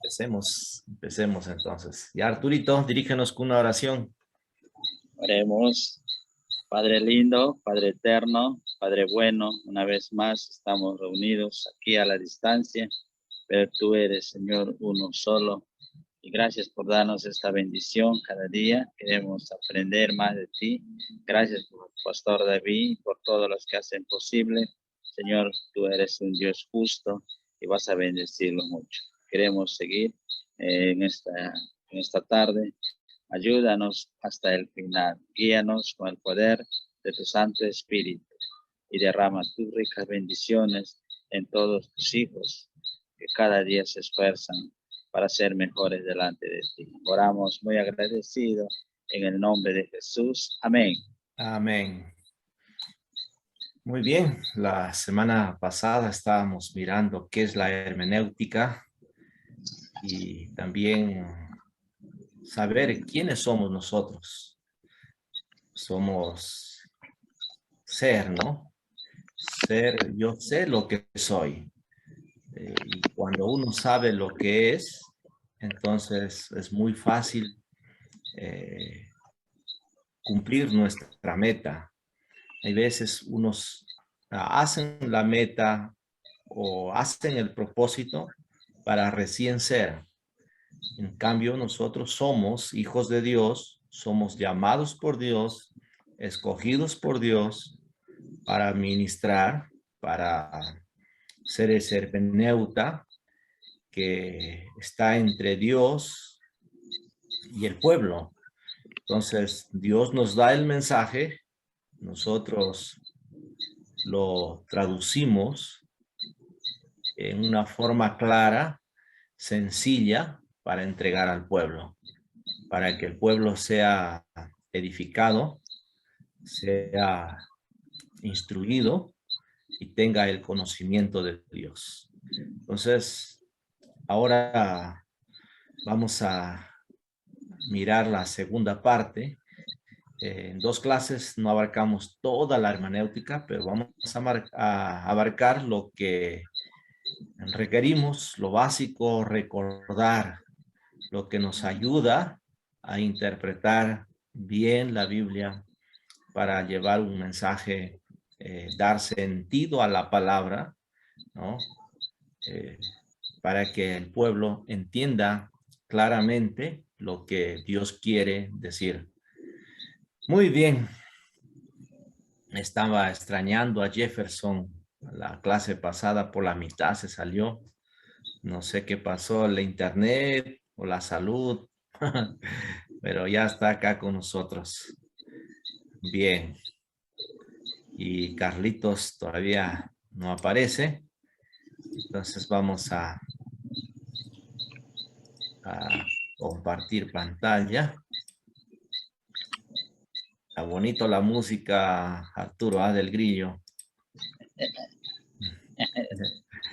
Empecemos entonces. Y Arturito, dirígenos con una oración. Oremos. Padre lindo, Padre eterno, Padre bueno, una vez más estamos reunidos aquí a la distancia, pero tú eres, Señor, uno solo. Y gracias por darnos esta bendición cada día. Queremos aprender más de ti. Gracias por el Pastor David y por todos los que hacen posible. Señor, tú eres un Dios justo y vas a bendecirlo mucho. Queremos seguir en esta tarde. Ayúdanos hasta el final. Guíanos con el poder de tu Santo Espíritu y derrama tus ricas bendiciones en todos tus hijos que cada día se esfuerzan para ser mejores delante de ti. Oramos muy agradecidos en el nombre de Jesús. Amén. Amén. Muy bien, la semana pasada estábamos mirando qué es la hermenéutica y también saber quiénes somos nosotros. Somos ser, ¿no? Ser, yo sé lo que soy. Y cuando uno sabe lo que es, entonces es muy fácil cumplir nuestra meta. Hay veces unos hacen la meta o hacen el propósito para recién ser. En cambio, nosotros somos hijos de Dios, somos llamados por Dios, escogidos por Dios para ministrar, para ser ese hermeneuta que está entre Dios y el pueblo. Entonces, Dios nos da el mensaje, nosotros lo traducimos en una forma clara, sencilla, para entregar al pueblo, para que el pueblo sea edificado, sea instruido y tenga el conocimiento de Dios. Entonces, ahora vamos a mirar la segunda parte. En 2 clases no abarcamos toda la hermenéutica, pero vamos a abarcar lo que requerimos, lo básico, recordar lo que nos ayuda a interpretar bien la Biblia para llevar un mensaje, dar sentido a la palabra, ¿no? Para que el pueblo entienda claramente lo que Dios quiere decir. Muy bien. Estaba extrañando a Jefferson. La clase pasada por la mitad se salió. No sé qué pasó, la internet o la salud, pero ya está acá con nosotros. Bien. Y Carlitos todavía no aparece. Entonces vamos a compartir pantalla. Está bonito la música, Arturo, del Grillo.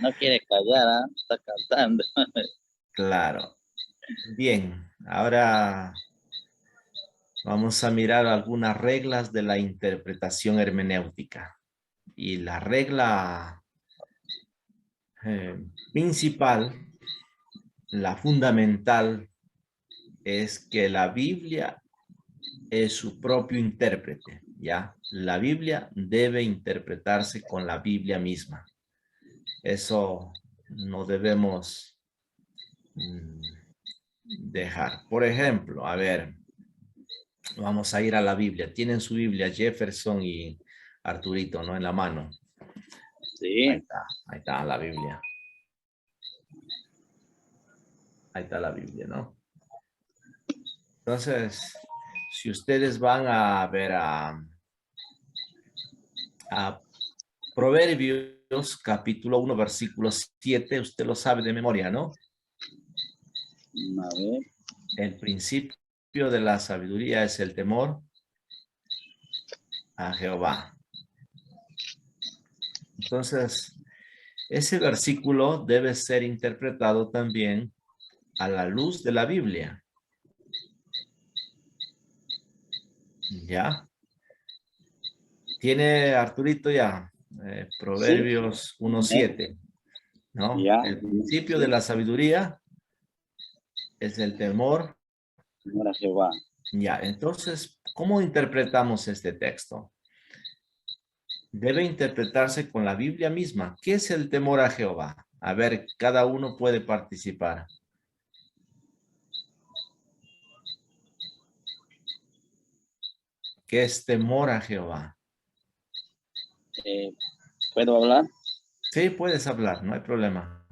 No quiere callar, ¿eh? Está cantando. Claro. Bien, ahora vamos a mirar algunas reglas de la interpretación hermenéutica. Y la regla principal, la fundamental, es que la Biblia es su propio intérprete, ¿ya? La Biblia debe interpretarse con la Biblia misma. Eso no debemos dejar. Por ejemplo, a ver, vamos a ir a la Biblia. Tienen su Biblia, Jefferson y Arturito, ¿no? En la mano. Sí. Ahí está la Biblia. Ahí está la Biblia, ¿no? Entonces, si ustedes van a ver a Proverbios, capítulo 1, versículo 7, usted lo sabe de memoria, ¿no? A ver. El principio de la sabiduría es el temor a Jehová. Entonces, ese versículo debe ser interpretado también a la luz de la Biblia. ¿Ya? ¿Tiene Arturito ya? Proverbios Sí. 1:7, ¿no? Ya. El principio de Sí. la sabiduría es el temor. Temor a Jehová. Ya, entonces, ¿cómo interpretamos este texto? Debe interpretarse con la Biblia misma. ¿Qué es el temor a Jehová? A ver, cada uno puede participar. ¿Qué es temor a Jehová? ¿Puedo hablar? Sí, puedes hablar, no hay problema.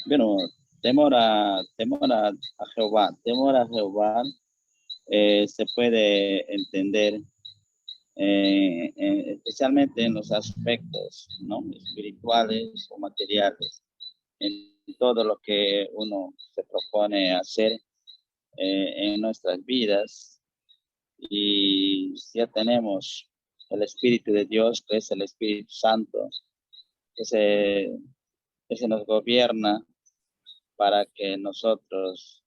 Bueno, temor a Jehová. Temor a Jehová se puede entender especialmente en los aspectos, ¿no?, espirituales o materiales, en todo lo que uno se propone hacer en nuestras vidas. Y si ya tenemos el Espíritu de Dios, que es el Espíritu Santo, que se nos gobierna para que nosotros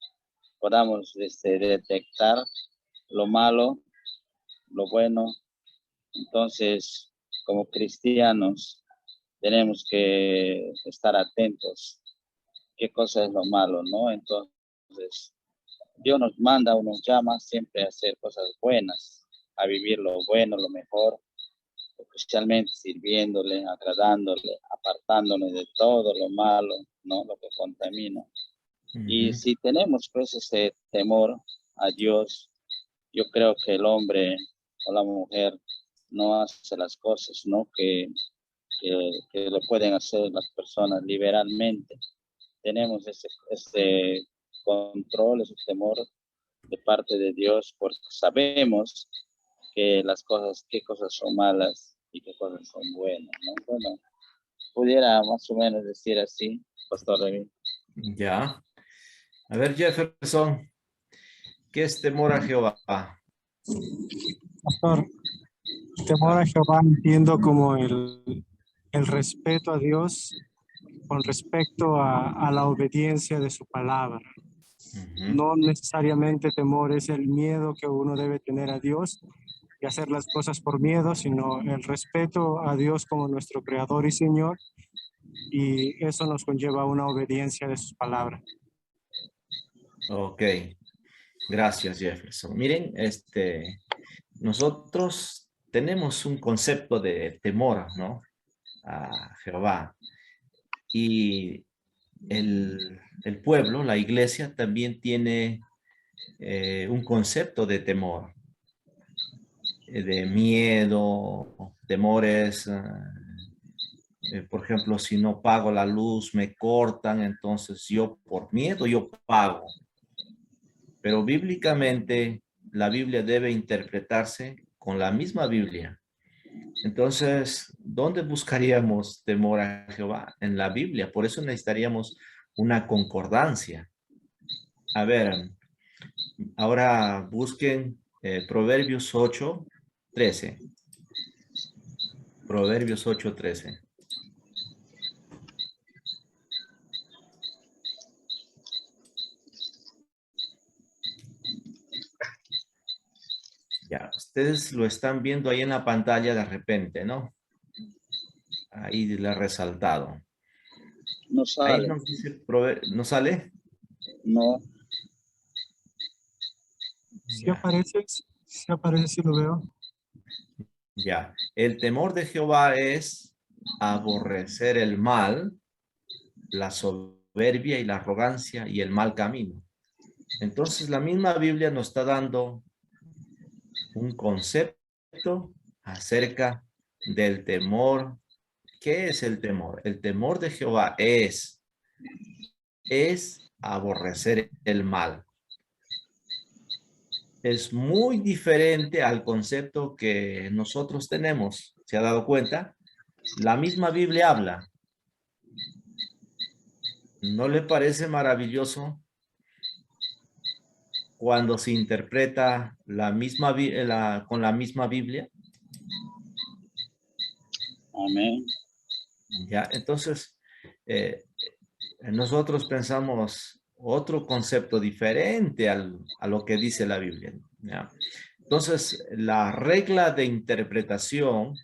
podamos detectar lo malo, lo bueno. Entonces, como cristianos, tenemos que estar atentos qué cosa es lo malo, ¿no? Entonces, Dios nos manda o nos llama siempre a hacer cosas buenas, a vivir lo bueno, lo mejor, especialmente sirviéndole, agradándole, apartándonos de todo lo malo, ¿no?, lo que contamina. Y si tenemos pues ese temor a Dios, yo creo que el hombre o la mujer no hace las cosas, ¿no?, que lo pueden hacer las personas liberalmente. Tenemos ese control, ese temor de parte de Dios, porque sabemos que qué cosas son malas y qué cosas son buenas, ¿no? Bueno, pudiera más o menos decir así, Pastor Remy. Ya. A ver, Jefferson, ¿qué es temor a Jehová? Pastor, temor a Jehová entiendo como el respeto a Dios con respecto a la obediencia de su palabra. No necesariamente temor es el miedo que uno debe tener a Dios y hacer las cosas por miedo, sino el respeto a Dios como nuestro Creador y Señor, y eso nos conlleva una obediencia de sus palabras. Ok, gracias Jefferson. Miren, nosotros tenemos un concepto de temor, ¿no?, a Jehová. Y el pueblo, la iglesia, también tiene un concepto de temor, de miedo, temores. Por ejemplo, si no pago la luz, me cortan, entonces yo por miedo, yo pago. Pero bíblicamente, la Biblia debe interpretarse con la misma Biblia. Entonces, ¿dónde buscaríamos temor a Jehová? En la Biblia. Por eso necesitaríamos una concordancia. A ver, ahora busquen Proverbios 8:13. Proverbios 8:13. Ya, ustedes lo están viendo ahí en la pantalla de repente, ¿no? Ahí le he resaltado. No Ahí sale. nos dice, ¿no sale? No. ¿Sí aparece? ¿Sí aparece? ¿Sí lo veo? Ya. El temor de Jehová es aborrecer el mal, la soberbia y la arrogancia y el mal camino. Entonces la misma Biblia nos está dando un concepto acerca del temor. ¿Qué es el temor? El temor de Jehová es aborrecer el mal. Es muy diferente al concepto que nosotros tenemos. ¿Se ha dado cuenta? La misma Biblia habla. ¿No le parece maravilloso cuando se interpreta con la misma Biblia? Amén. Ya, entonces, nosotros pensamos otro concepto diferente a lo que dice la Biblia, ¿ya? Entonces, la regla de interpretación,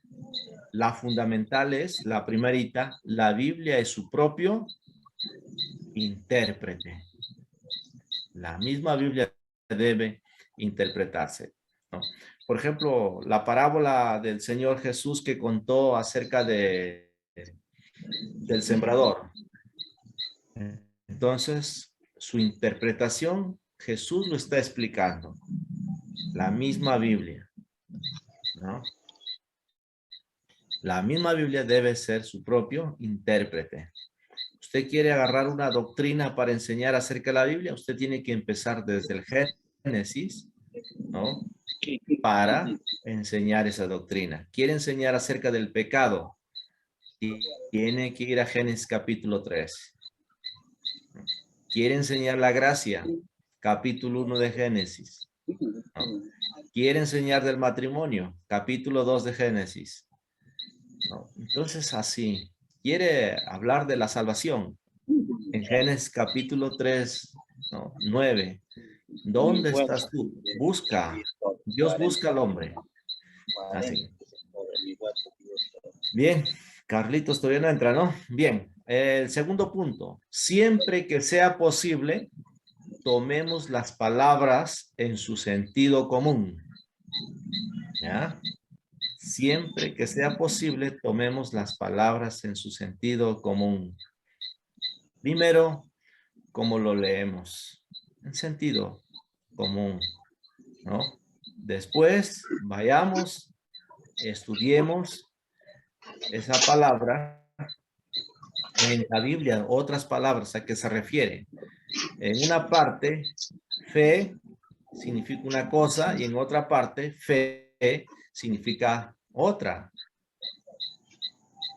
la fundamental es, la primerita, la Biblia es su propio intérprete. La misma Biblia debe interpretarse, ¿no? Por ejemplo, la parábola del Señor Jesús que contó acerca del sembrador. Entonces, su interpretación, Jesús lo está explicando. La misma Biblia, ¿no? La misma Biblia debe ser su propio intérprete. Usted quiere agarrar una doctrina para enseñar acerca de la Biblia, usted tiene que empezar desde el Génesis, ¿no? Para enseñar esa doctrina. Quiere enseñar acerca del pecado, tiene que ir a Génesis capítulo 3. Quiere enseñar la gracia, capítulo 1 de Génesis, ¿no? Quiere enseñar del matrimonio, capítulo 2 de Génesis, ¿no? Entonces así, quiere hablar de la salvación, en Génesis capítulo 3, ¿no? 9. ¿Dónde estás tú? Busca. Dios busca al hombre. Así. Bien, Carlitos todavía no entra, ¿no? Bien, el segundo punto. Siempre que sea posible, tomemos las palabras en su sentido común. ¿Ya? Siempre que sea posible, tomemos las palabras en su sentido común. Primero, ¿cómo lo leemos? En sentido común, ¿no? Después, vayamos, estudiemos esa palabra en la Biblia, otras palabras a qué se refiere. En una parte, fe significa una cosa y en otra parte, fe significa otra,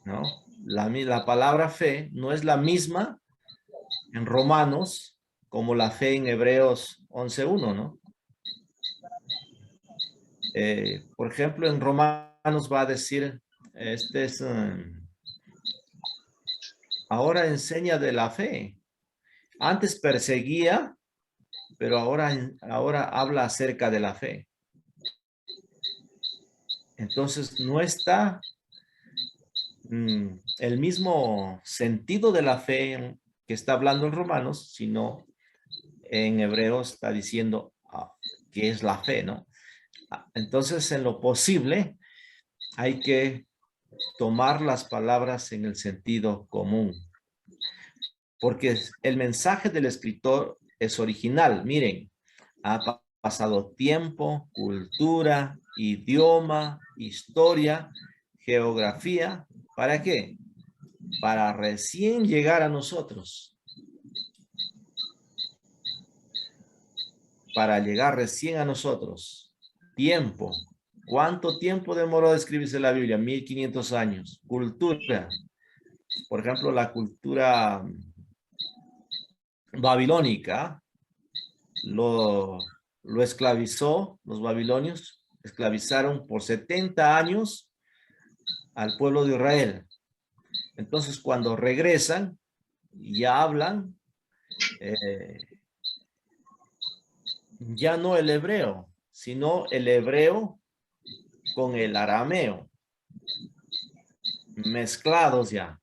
¿no? La palabra fe no es la misma en Romanos como la fe en Hebreos 11:1, ¿no? Por ejemplo, en Romanos va a decir, ahora enseña de la fe. Antes perseguía, pero ahora habla acerca de la fe. Entonces no está el mismo sentido de la fe que está hablando en Romanos, sino en Hebreos está diciendo qué es la fe, ¿no? Entonces, en lo posible, hay que tomar las palabras en el sentido común, porque el mensaje del escritor es original. Miren, ha pasado tiempo, cultura, idioma, historia, geografía. ¿Para qué? Para recién llegar a nosotros. Para llegar recién a nosotros. Tiempo. ¿Cuánto tiempo demoró de escribirse la Biblia? 1500 años. Cultura. Por ejemplo, la cultura babilónica lo esclavizó, los babilonios esclavizaron por 70 años al pueblo de Israel. Entonces, cuando regresan, ya hablan ya no el hebreo, sino el hebreo con el arameo, mezclados ya.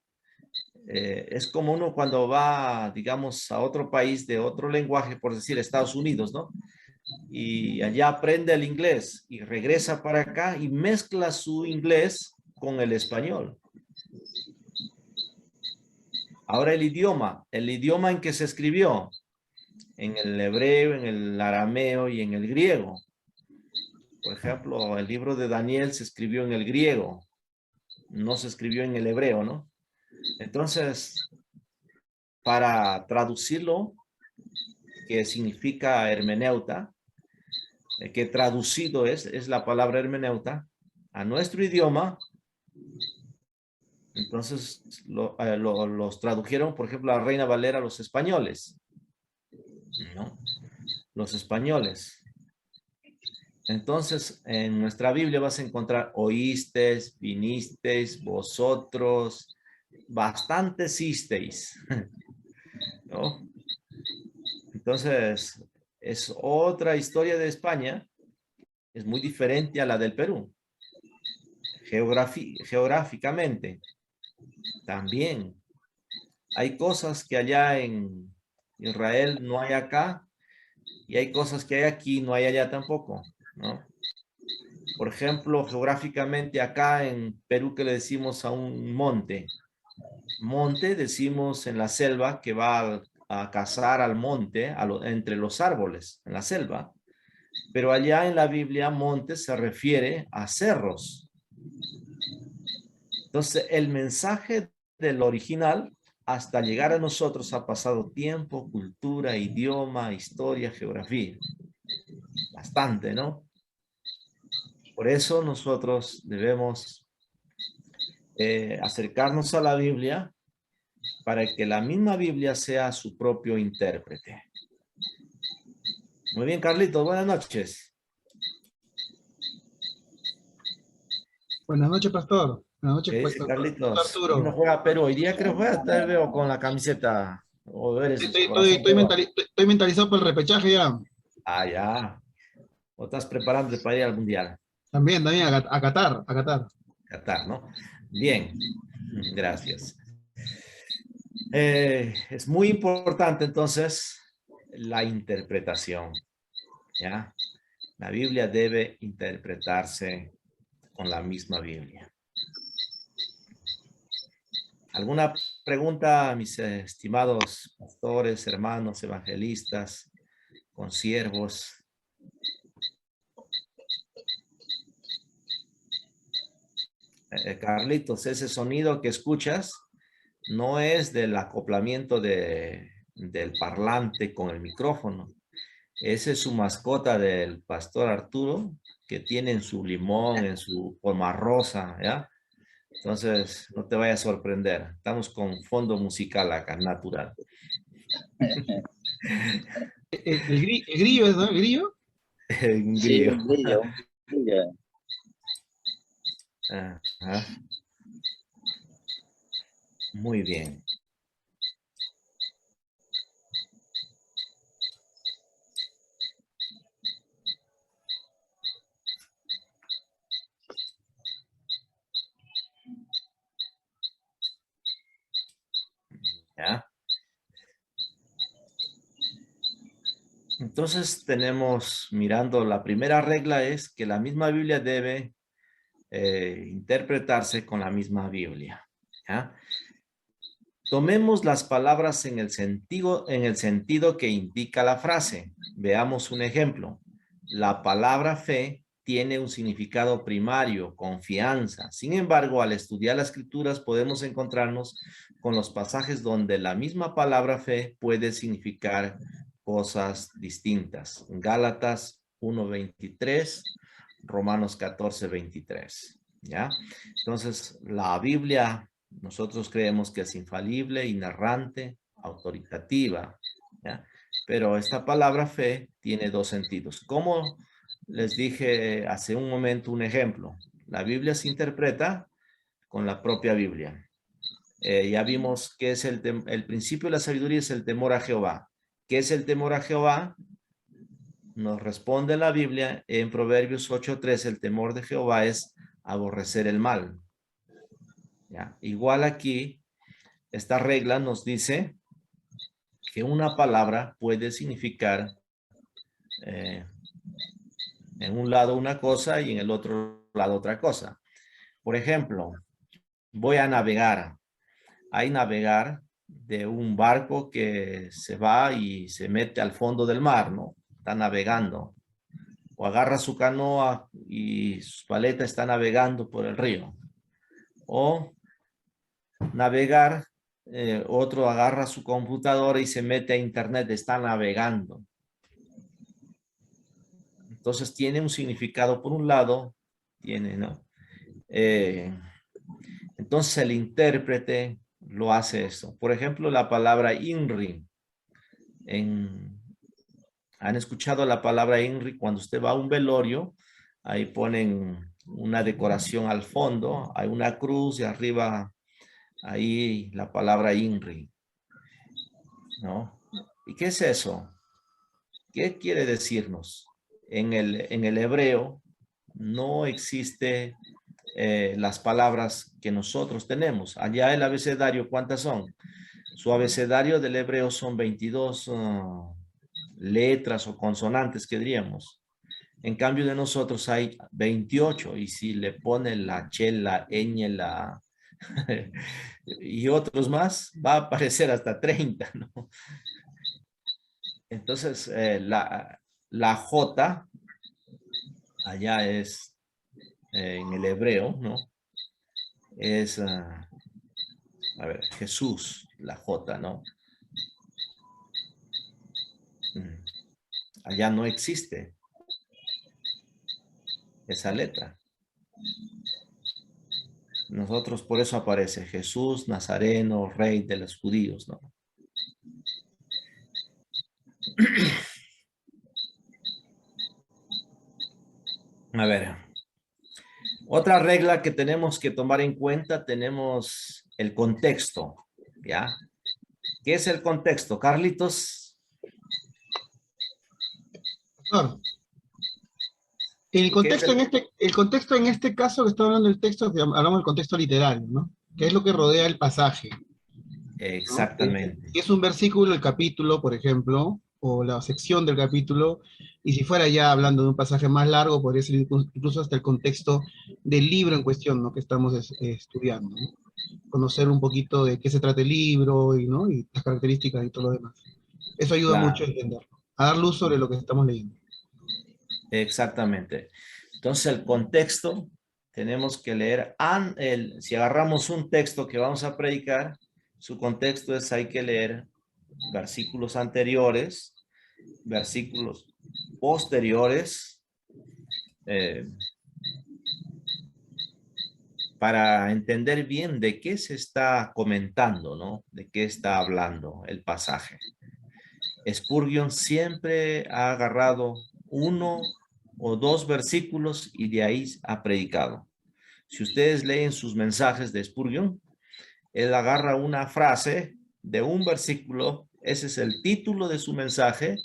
Es como uno cuando va, digamos, a otro país de otro lenguaje, por decir Estados Unidos, ¿no? Y allá aprende el inglés y regresa para acá y mezcla su inglés con el español. Ahora el idioma en que se escribió, en el hebreo, en el arameo y en el griego. Por ejemplo, el libro de Daniel se escribió en el griego, no se escribió en el hebreo, ¿no? Entonces, para traducirlo, que significa hermeneuta, que traducido es la palabra hermeneuta, a nuestro idioma, entonces los tradujeron, por ejemplo, a Reina Valera los españoles, ¿no? Los españoles. Entonces, en nuestra Biblia vas a encontrar oísteis, vinisteis, vosotros, bastantes isteis, ¿no? Entonces, es otra historia de España, es muy diferente a la del Perú. Geográficamente, también. Hay cosas que allá en Israel no hay acá, Y hay cosas que hay aquí, no hay allá tampoco, ¿no? Por ejemplo, geográficamente acá en Perú, que le decimos a un monte. Monte decimos en la selva que va a cazar al monte entre los árboles, en la selva. Pero allá en la Biblia, monte se refiere a cerros. Entonces, el mensaje del original hasta llegar a nosotros ha pasado tiempo, cultura, idioma, historia, geografía. Bastante, ¿no? Por eso nosotros debemos acercarnos a la Biblia para que la misma Biblia sea su propio intérprete. Muy bien, Carlitos, buenas noches. Buenas noches, pastor. Buenas noches, ¿Qué dice pastor Carlitos? Hoy no Arturo. juega Perú, hoy día creo que juega, te veo con la camiseta, o eres corazón peruano. Estoy mentalizado por el repechaje ya. Ah, ya. ¿O estás preparándote para ir al Mundial? También, a Qatar, a Qatar. Qatar, ¿no? Bien, gracias. Es muy importante entonces la interpretación, ¿ya? La Biblia debe interpretarse con la misma Biblia. ¿Alguna pregunta, mis estimados pastores, hermanos, evangelistas, consiervos? Carlitos, ese sonido que escuchas no es del acoplamiento del parlante con el micrófono. Esa es su mascota del pastor Arturo, que tiene en su limón, en su forma rosa, ¿ya? Entonces, no te vayas a sorprender. Estamos con fondo musical acá, natural. El grillo es, ¿no? ¿El grillo? En Sí, griego. un brillo. Brillo. Ajá. Muy bien. ¿Ya? Entonces tenemos, mirando, la primera regla es que la misma Biblia debe interpretarse con la misma Biblia. ¿Ya? Tomemos las palabras en el sentido que indica la frase. Veamos un ejemplo. La palabra fe tiene un significado primario, confianza. Sin embargo, al estudiar las escrituras podemos encontrarnos con los pasajes donde la misma palabra fe puede significar cosas distintas. Gálatas 1:23, Romanos 14:23. ¿Ya? Entonces, la Biblia, nosotros creemos que es infalible, inerrante, autoritativa, ¿ya? Pero esta palabra fe tiene dos sentidos. Como les dije hace un momento un ejemplo, la Biblia se interpreta con la propia Biblia. Ya vimos que es el principio de la sabiduría es el temor a Jehová. ¿Qué es el temor a Jehová? Nos responde la Biblia en Proverbios 8:3, el temor de Jehová es aborrecer el mal. ¿Ya? Igual aquí, esta regla nos dice que una palabra puede significar en un lado una cosa y en el otro lado otra cosa. Por ejemplo, voy a navegar. Hay navegar de un barco que se va y se mete al fondo del mar, ¿no? Está navegando. O agarra su canoa y su paleta está navegando por el río. O navegar, otro agarra su computadora y se mete a internet, está navegando. Entonces tiene un significado por un lado, tiene, ¿no? Entonces el intérprete lo hace eso. Por ejemplo, la palabra INRI. ¿Han escuchado la palabra INRI? Cuando usted va a un velorio, ahí ponen una decoración al fondo, hay una cruz y arriba ahí la palabra INRI, ¿no? ¿Y qué es eso? ¿Qué quiere decirnos? En el hebreo no existe las palabras que nosotros tenemos. Allá el abecedario, ¿cuántas son? Su abecedario del hebreo son 22 letras o consonantes que diríamos. En cambio de nosotros hay 28 y si le pone la che, la ñ, la y otros más, va a aparecer hasta 30, ¿no? Entonces, la J allá es en el hebreo, ¿no? Es, a ver, Jesús, la J, ¿no? Allá no existe esa letra. Nosotros por eso aparece Jesús, Nazareno, Rey de los judíos, ¿no? A ver, otra regla que tenemos que tomar en cuenta, tenemos el contexto, ¿ya? ¿Qué es el contexto, Carlitos? Pastor, ¿Qué es el contexto en este caso que está hablando del texto, que hablamos del contexto literario, ¿no? Que es lo que rodea el pasaje, ¿no? Exactamente. Si es un versículo, el capítulo, por ejemplo, o la sección del capítulo, y si fuera ya hablando de un pasaje más largo, podría ser incluso hasta el contexto del libro en cuestión, ¿no? Que estamos estudiando, ¿no? Conocer un poquito de qué se trata el libro y, ¿no? Y las características y todo lo demás. Eso ayuda mucho a Claro, entenderlo, a dar luz sobre lo que estamos leyendo. exactamente. Entonces el contexto, tenemos que leer, si agarramos un texto que vamos a predicar, su contexto es hay que leer versículos anteriores, versículos posteriores, para entender bien de qué se está comentando, ¿no? De qué está hablando el pasaje. Spurgeon siempre ha agarrado uno o dos versículos y de ahí ha predicado. Si ustedes leen sus mensajes de Spurgeon, él agarra una frase de un versículo, ese es el título de su mensaje,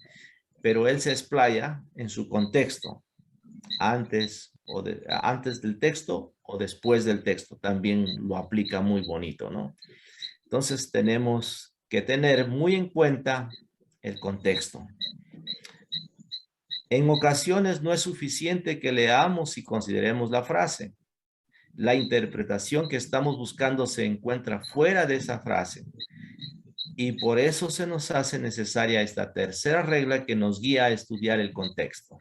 pero él se explaya en su contexto, antes del texto o después del texto. También lo aplica muy bonito, ¿no? Entonces tenemos que tener muy en cuenta el contexto. En ocasiones no es suficiente que leamos y consideremos la frase. La interpretación que estamos buscando se encuentra fuera de esa frase. Y por eso se nos hace necesaria esta tercera regla que nos guía a estudiar el contexto.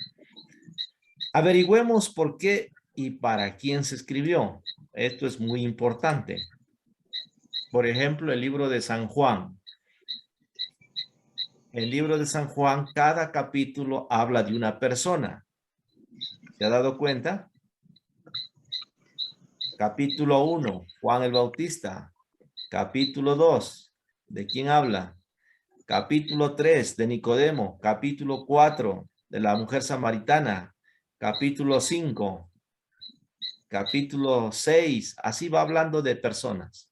Averigüemos por qué y para quién se escribió. Esto es muy importante. Por ejemplo, el libro de San Juan. El libro de San Juan, cada capítulo habla de una persona. ¿Se ha dado cuenta? Capítulo 1, Juan el Bautista. Capítulo 2, ¿de quién habla? Capítulo 3, de Nicodemo. Capítulo 4, de la mujer samaritana. Capítulo 5, capítulo 6, así va hablando de personas.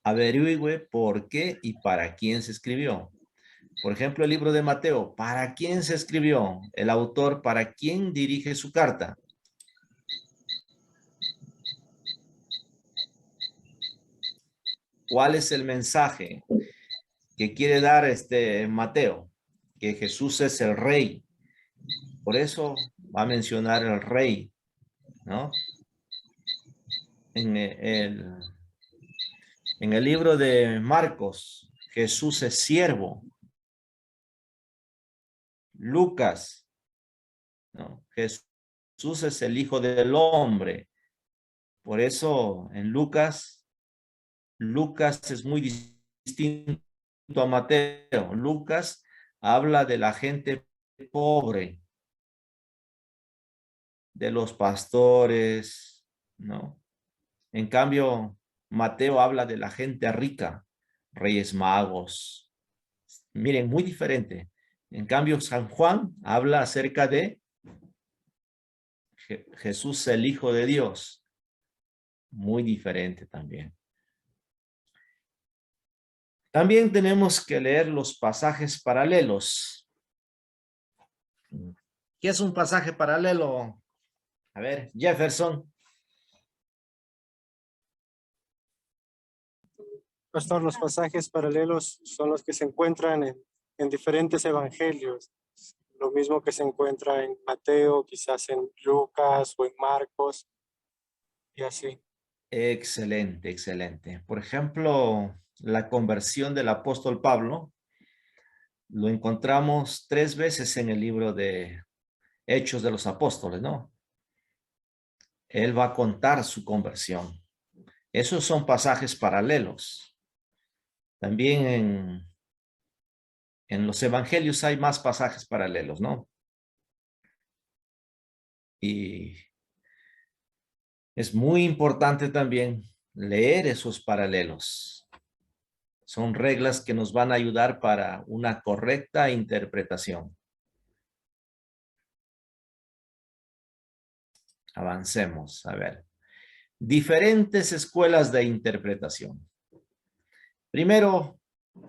Averigüe por qué y para quién se escribió. Por ejemplo, el libro de Mateo, ¿para quién se escribió? El autor, ¿para quién dirige su carta? ¿Cuál es el mensaje que quiere dar Mateo? Que Jesús es el rey. Por eso va a mencionar el rey, ¿no? En el libro de Marcos, Jesús es siervo. Lucas, ¿no? Jesús es el Hijo del Hombre. Por eso en Lucas es muy distinto a Mateo. Lucas habla de la gente pobre, de los pastores, ¿no? En cambio, Mateo habla de la gente rica, reyes magos. Miren, muy diferente. En cambio, San Juan habla acerca de Jesús, el Hijo de Dios. Muy diferente también. También tenemos que leer los pasajes paralelos. ¿Qué es un pasaje paralelo? A ver, Jefferson. Pastor, los pasajes paralelos son los que se encuentran en diferentes evangelios. Lo mismo que se encuentra en Mateo, quizás en Lucas o en Marcos, y así. Excelente, excelente. Por ejemplo, la conversión del apóstol Pablo lo encontramos 3 veces en el libro de Hechos de los Apóstoles, ¿no? Él va a contar su conversión. Esos son pasajes paralelos. También en los evangelios hay más pasajes paralelos, ¿no? Y es muy importante también leer esos paralelos. Son reglas que nos van a ayudar para una correcta interpretación. Avancemos, a ver. Diferentes escuelas de interpretación. Primero,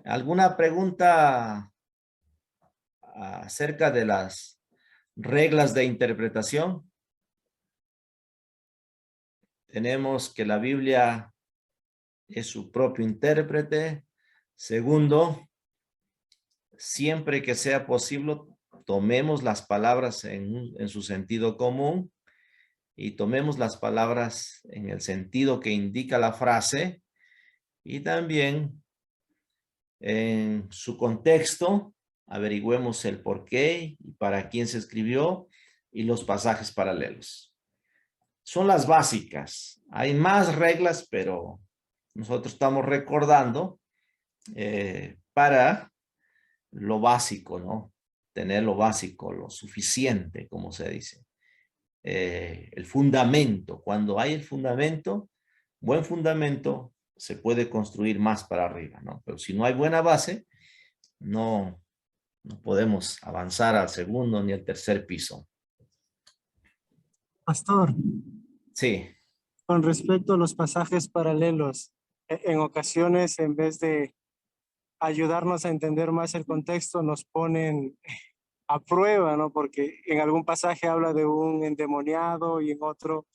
¿alguna pregunta acerca de las reglas de interpretación? Tenemos que la Biblia es su propio intérprete. Segundo, siempre que sea posible, tomemos las palabras en su sentido común y tomemos las palabras en el sentido que indica la frase y también en su contexto, averigüemos el por qué y para quién se escribió y los pasajes paralelos. Son las básicas. Hay más reglas, pero nosotros estamos recordando para lo básico, ¿no? Tener lo básico, lo suficiente, como se dice. El fundamento. Cuando hay el fundamento, buen fundamento, se puede construir más para arriba, ¿no? Pero si no hay buena base, no podemos avanzar al segundo ni al tercer piso. Pastor, Sí. con respecto a los pasajes paralelos, en ocasiones, en vez de ayudarnos a entender más el contexto, nos ponen a prueba, ¿no? Porque en algún pasaje habla de un endemoniado y en otro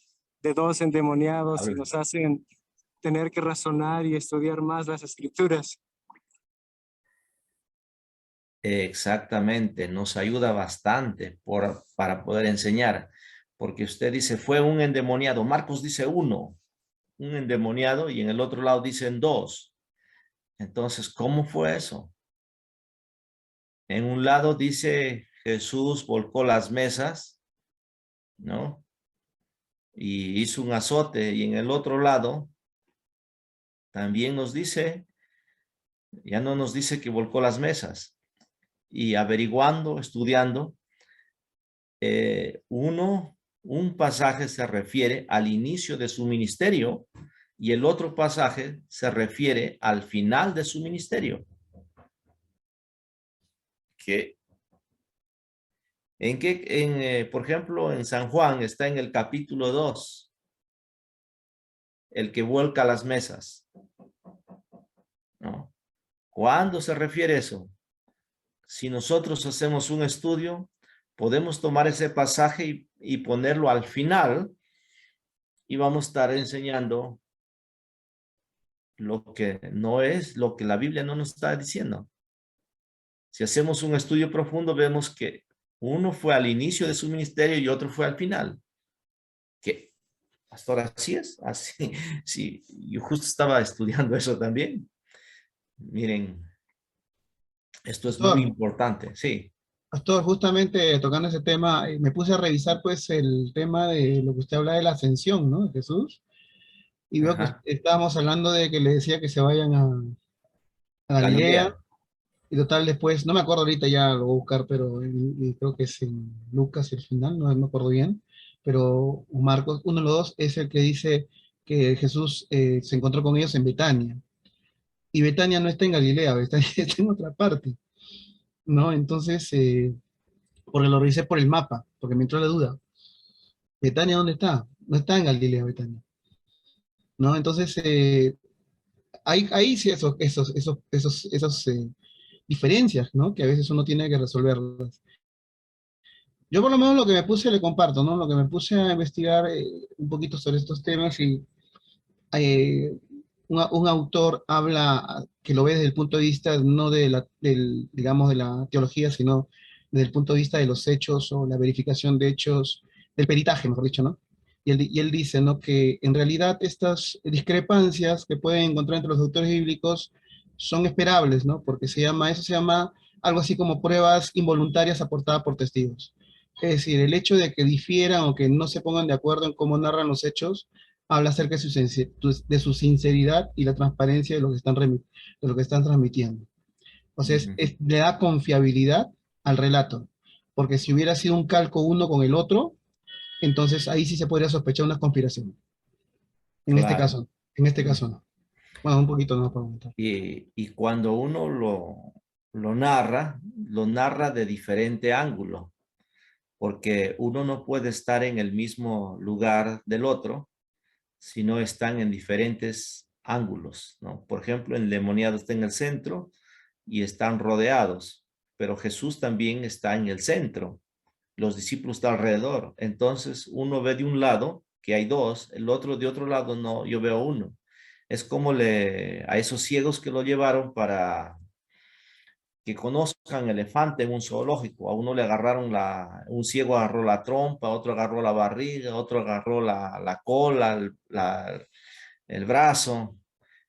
de 2 endemoniados y nos hacen tener que razonar y estudiar más las escrituras. Exactamente, nos ayuda bastante para poder enseñar, porque usted dice, fue un endemoniado. Marcos dice un endemoniado, y en el otro lado dicen 2. Entonces, ¿cómo fue eso? En un lado dice, Jesús volcó las mesas, ¿no? Y hizo un azote, y en el otro lado también nos dice, ya no nos dice que volcó las mesas. Y averiguando, estudiando, un pasaje se refiere al inicio de su ministerio y el otro pasaje se refiere al final de su ministerio. Por ejemplo, en San Juan está en el capítulo 2, el que vuelca las mesas, ¿no? ¿Cuándo se refiere eso? Si nosotros hacemos un estudio, podemos tomar ese pasaje y ponerlo al final y vamos a estar enseñando lo que no es, lo que la Biblia no nos está diciendo. Si hacemos un estudio profundo, vemos que uno fue al inicio de su ministerio y otro fue al final. ¿Qué? Pastor, así es, así. Sí, yo justo estaba estudiando eso también. Miren, esto es muy Pastor, importante, sí. Pastor, justamente tocando ese tema, me puse a revisar pues el tema de lo que usted habla de la ascensión, ¿no? De Jesús. Y veo que Ajá. estábamos hablando de que le decía que se vayan a Galilea. Galilea. Y total, después, no me acuerdo ahorita, ya lo voy a buscar, pero y creo que es en Lucas el final, no me acuerdo bien. Pero Marcos, uno de los dos, es el que dice que Jesús se encontró con ellos en Betania. Y Betania no está en Galilea, Betania está en otra parte, ¿no? Entonces, porque lo revisé por el mapa, porque me entró la duda. ¿Betania dónde está? No está en Galilea, Betania, ¿no? Entonces, hay sí esos diferencias, ¿no? Que a veces uno tiene que resolverlas. Yo por lo menos lo que me puse le comparto, ¿no? Lo que me puse a investigar un poquito sobre estos temas y un autor habla, que lo ve desde el punto de vista no de digamos, de la teología, sino desde el punto de vista de los hechos o la verificación de hechos, del peritaje, mejor dicho, ¿no? Y él dice, ¿no? Que en realidad estas discrepancias que pueden encontrar entre los autores bíblicos son esperables, ¿no? Porque eso se llama algo así como pruebas involuntarias aportadas por testigos. Es decir, el hecho de que difieran o que no se pongan de acuerdo en cómo narran los hechos, habla acerca de su sinceridad y la transparencia de lo que están transmitiendo. O sea, le da confiabilidad al relato, porque si hubiera sido un calco uno con el otro, entonces ahí sí se podría sospechar una conspiración. Claro. En este caso no. Bueno, un poquito no para comentar. Y cuando uno lo narra de diferente ángulo, porque uno no puede estar en el mismo lugar del otro, si no están en diferentes ángulos, ¿no? Por ejemplo, el endemoniado está en el centro y están rodeados, pero Jesús también está en el centro, los discípulos están alrededor. Entonces uno ve de un lado que hay dos, el otro de otro lado no, yo veo uno. Es como a esos ciegos que lo llevaron para que conozcan elefante en un zoológico. A uno le agarraron un ciego agarró la trompa, otro agarró la barriga, otro agarró la cola, el brazo.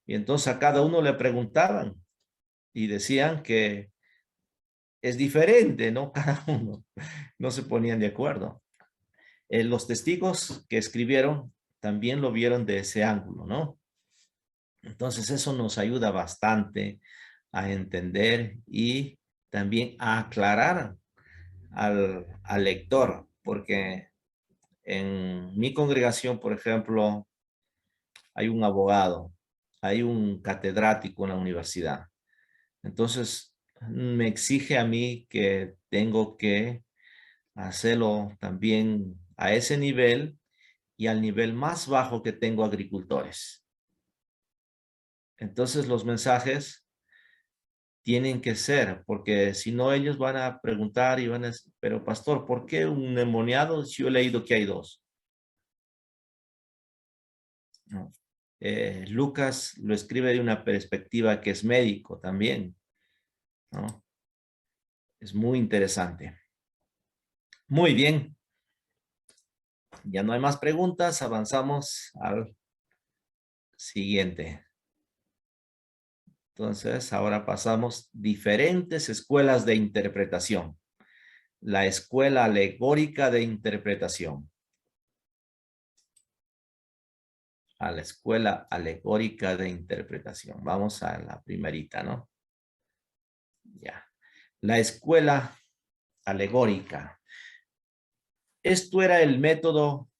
Y entonces a cada uno le preguntaban y decían que es diferente, ¿no? Cada uno no se ponían de acuerdo. Los testigos que escribieron también lo vieron de ese ángulo, ¿no? Entonces eso nos ayuda bastante a entender y también a aclarar al lector, porque en mi congregación, por ejemplo, hay un abogado, hay un catedrático en la universidad. Entonces me exige a mí que tengo que hacerlo también a ese nivel y al nivel más bajo que tengo agricultores. Entonces los mensajes tienen que ser, porque si no ellos van a preguntar y van a decir, pero pastor, ¿por qué un endemoniado si yo he leído que hay dos? No. Lucas lo escribe de una perspectiva que es médico también, ¿no? Es muy interesante. Muy bien. Ya no hay más preguntas, avanzamos al siguiente. Entonces, ahora pasamos diferentes escuelas de interpretación. La escuela alegórica de interpretación. A la escuela alegórica de interpretación. Vamos a la primerita, ¿no? Ya. La escuela alegórica. Esto era el método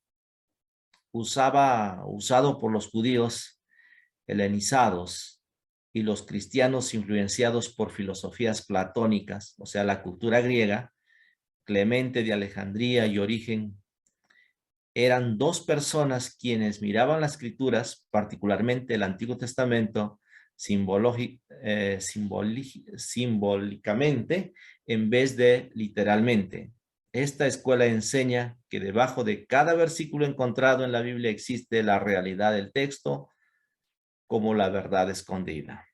usado por los judíos helenizados y los cristianos influenciados por filosofías platónicas, o sea, la cultura griega. Clemente de Alejandría y Origen eran dos personas quienes miraban las escrituras, particularmente el Antiguo Testamento, simbólicamente en vez de literalmente. Esta escuela enseña que debajo de cada versículo encontrado en la Biblia existe la realidad del texto como la verdad escondida.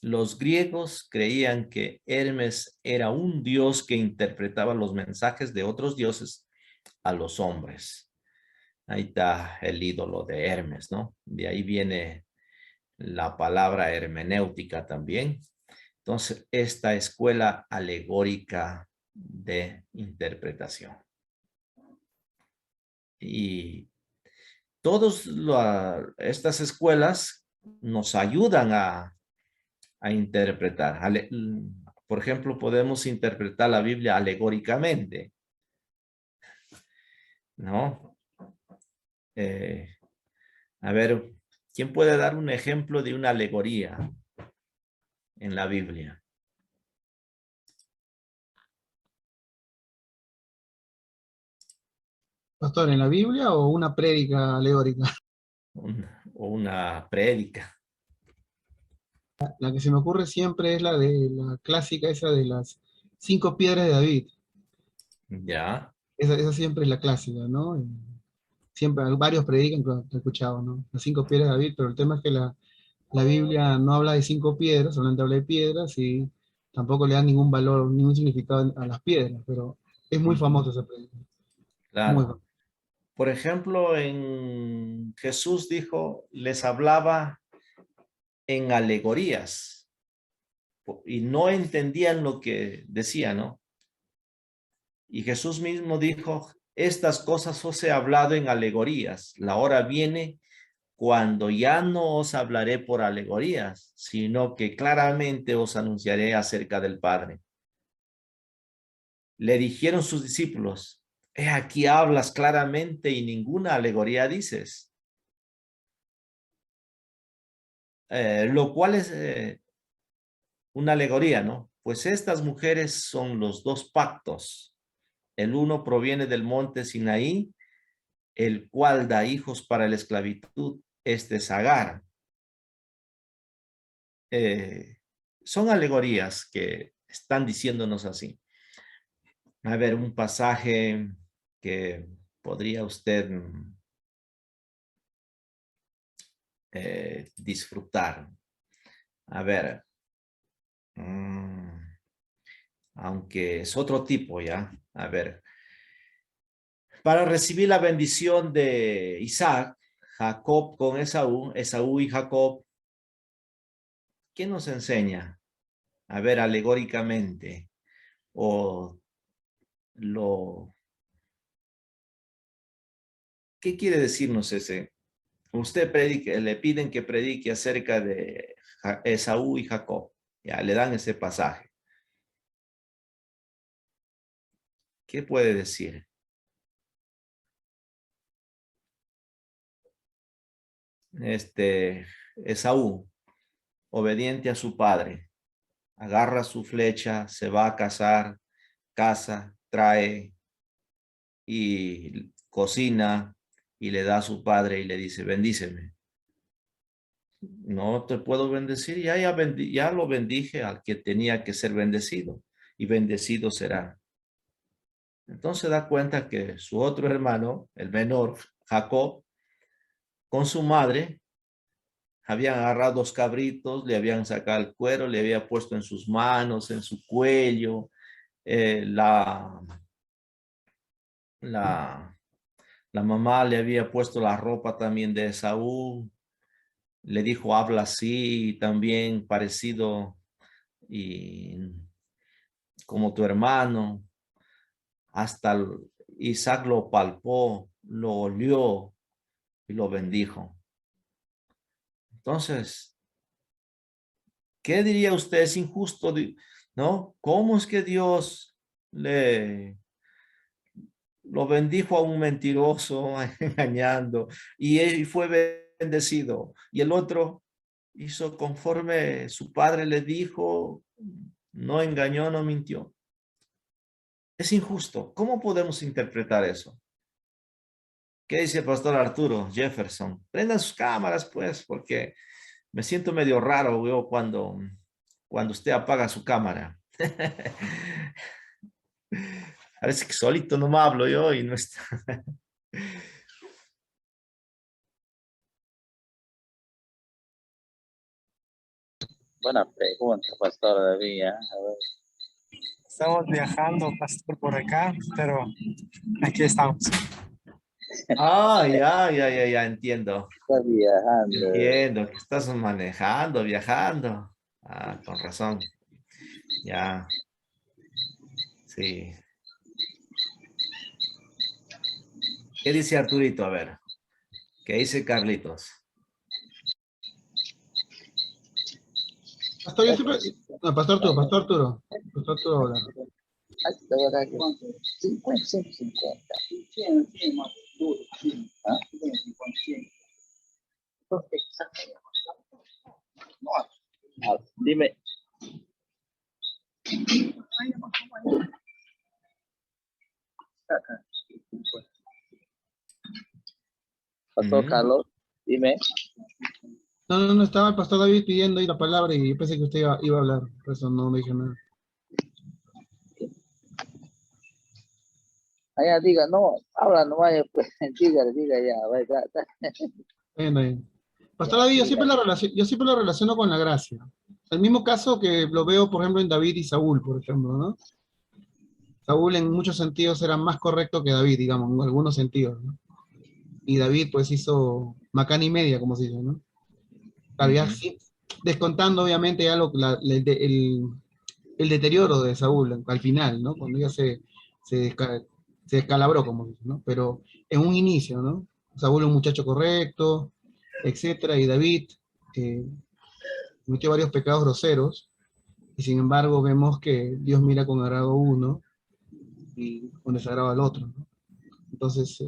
Los griegos creían que Hermes era un dios que interpretaba los mensajes de otros dioses a los hombres. Ahí está el ídolo de Hermes, ¿no? De ahí viene la palabra hermenéutica también. Entonces, esta escuela alegórica de interpretación. Y todas estas escuelas nos ayudan a interpretar. Por ejemplo, podemos interpretar la Biblia alegóricamente, ¿no? A ver, ¿quién puede dar un ejemplo de una alegoría en la Biblia? Pastor, ¿en la Biblia o una prédica alegórica? O una prédica. La que se me ocurre siempre es la de la clásica, esa de las 5 piedras de David. Ya. Esa siempre es la clásica, ¿no? siempre, varios predican, que he escuchado, ¿no? Las 5 piedras de David, pero el tema es que la Biblia no habla de 5 piedras, solamente habla de piedras y tampoco le da ningún valor, ningún significado a las piedras, pero es muy famoso ese predica. Muy Claro. famoso. Por ejemplo, Jesús dijo, les hablaba en alegorías y no entendían lo que decía, ¿no? Y Jesús mismo dijo, estas cosas os he hablado en alegorías. La hora viene cuando ya no os hablaré por alegorías, sino que claramente os anunciaré acerca del Padre. Le dijeron sus discípulos, aquí hablas claramente y ninguna alegoría dices. Lo cual es una alegoría, ¿no? Pues estas mujeres son los 2 pactos. El uno proviene del monte Sinaí, el cual da hijos para la esclavitud, este es Agar. Son alegorías que están diciéndonos así. A ver, un pasaje que podría usted disfrutar. A ver, aunque es otro tipo ya. A ver, para recibir la bendición de Isaac, Jacob con Esaú, Esaú y Jacob, ¿qué nos enseña? A ver, alegóricamente, ¿qué quiere decirnos ese? Usted le piden que predique acerca de Esaú y Jacob. Ya le dan ese pasaje. ¿Qué puede decir? Esaú, obediente a su padre, agarra su flecha, se va a cazar, caza, trae y cocina y le da a su padre y le dice, bendíceme. No te puedo bendecir, ya lo bendije al que tenía que ser bendecido y bendecido será. Entonces da cuenta que su otro hermano, el menor, Jacob, con su madre, habían agarrado 2 cabritos, le habían sacado el cuero, le había puesto en sus manos, en su cuello, la mamá le había puesto la ropa también de Esaú, le dijo, habla así, también parecido y como tu hermano. Hasta Isaac lo palpó, lo olió y lo bendijo. Entonces, ¿qué diría usted? Es injusto, ¿no? ¿Cómo es que Dios lo bendijo a un mentiroso, engañando, y él fue bendecido? Y el otro hizo conforme su padre le dijo, no engañó, no mintió. Es injusto. ¿Cómo podemos interpretar eso? ¿Qué dice el pastor Arturo Jefferson? Prendan sus cámaras, pues, porque me siento medio raro yo cuando usted apaga su cámara. Parece que solito no me hablo yo y no está. Buena pregunta, Pastor David. A ver. Estamos viajando, pastor, por acá, pero aquí estamos. Ya, entiendo. Está viajando. Entiendo que estás manejando, viajando. Con razón. Ya. Sí. ¿Qué dice Arturito? A ver. ¿Qué dice Carlitos? Pastor, yo siempre... No, Pastor Arturo habla. Hasta ahora que 50, 150. ¿Ah? Dime. Pastor Carlos, dime. No, estaba el pastor David pidiendo ahí la palabra y yo pensé que usted iba a hablar, por eso no dije nada. allá diga, no, habla, no vaya, pues, diga ya, vaya, Bien, bien. Pastor ya, David, diga. yo siempre lo relaciono con la gracia. El mismo caso que lo veo, por ejemplo, en David y Saúl, por ejemplo, ¿no? Saúl en muchos sentidos era más correcto que David, digamos, en algunos sentidos, ¿no? Y David pues hizo macana y media, como se dice, ¿no? Claro, ya sí, descontando obviamente ya el deterioro de Saúl al final, ¿no? Cuando ya se, desca- se descalabró, como dice, ¿no? Pero en un inicio, ¿no? Saúl es un muchacho correcto, etcétera, y David eh, cometió varios pecados groseros, y sin embargo vemos que Dios mira con agrado a uno y con desagrado al otro, ¿no? Entonces,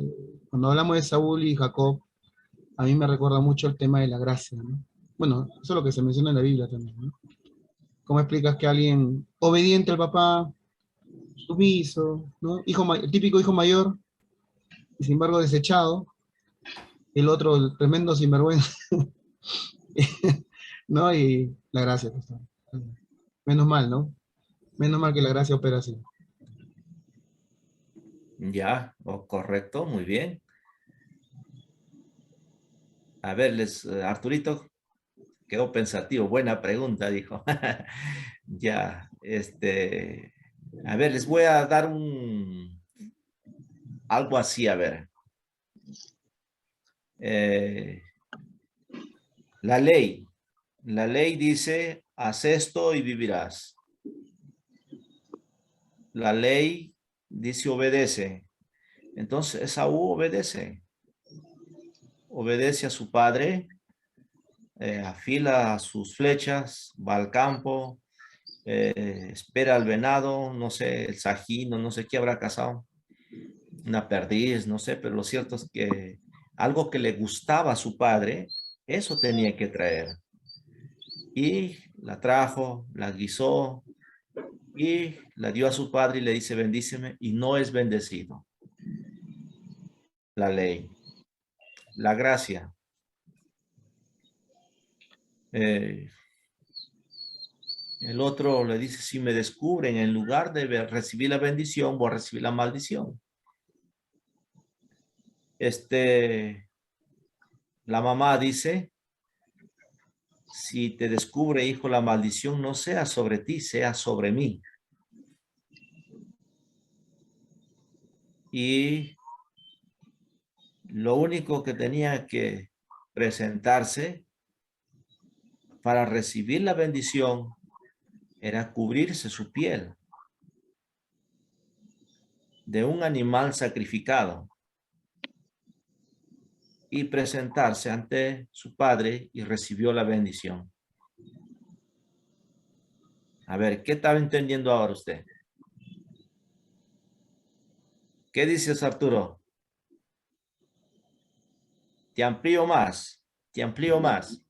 cuando hablamos de Saúl y Jacob, a mí me recuerda mucho el tema de la gracia, ¿no? Bueno, eso es lo que se menciona en la Biblia también, ¿no? ¿Cómo explicas que alguien obediente al papá, sumiso, ¿no? El típico hijo mayor, y sin embargo desechado, el otro el tremendo sinvergüenza, ¿no? Y la gracia, pues, ¿no? Menos mal, ¿no? Menos mal que la gracia opera así. Ya, correcto, muy bien. A ver, Arturito quedó pensativo. Buena pregunta, dijo. Ya, a ver, les voy a dar algo así, a ver. Eh, la ley dice, haz esto y vivirás. La ley dice, obedece. Entonces, Esaú obedece a su padre, afila sus flechas, va al campo, espera al venado, no sé, el sajino, no sé qué habrá cazado, una perdiz, no sé, pero lo cierto es que algo que le gustaba a su padre, eso tenía que traer. Y la trajo, la guisó y la dio a su padre y le dice, bendíceme, y no es bendecido. La ley, la gracia. Eh, el otro le dice, si me descubren, en lugar de recibir la bendición, voy a recibir la maldición. La mamá dice, si te descubre, hijo, la maldición no sea sobre ti, sea sobre mí. Y lo único que tenía que presentarse para recibir la bendición era cubrirse su piel de un animal sacrificado y presentarse ante su padre y recibió la bendición. A ver, ¿qué estaba entendiendo ahora usted? ¿Qué dices, Arturo? Te amplío más, te amplío más.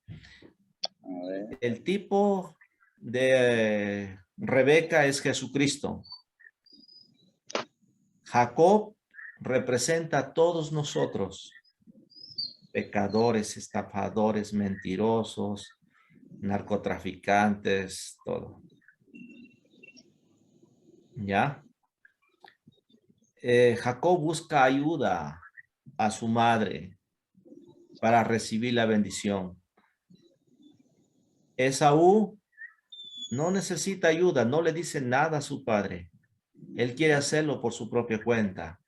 A ver, El tipo de Rebeca es Jesucristo. Jacob representa a todos nosotros, pecadores, estafadores, mentirosos, narcotraficantes, todo. ¿Ya? Jacob busca ayuda a su madre para recibir la bendición. Esaú no necesita ayuda, no le dice nada a su padre. Él quiere hacerlo por su propia cuenta.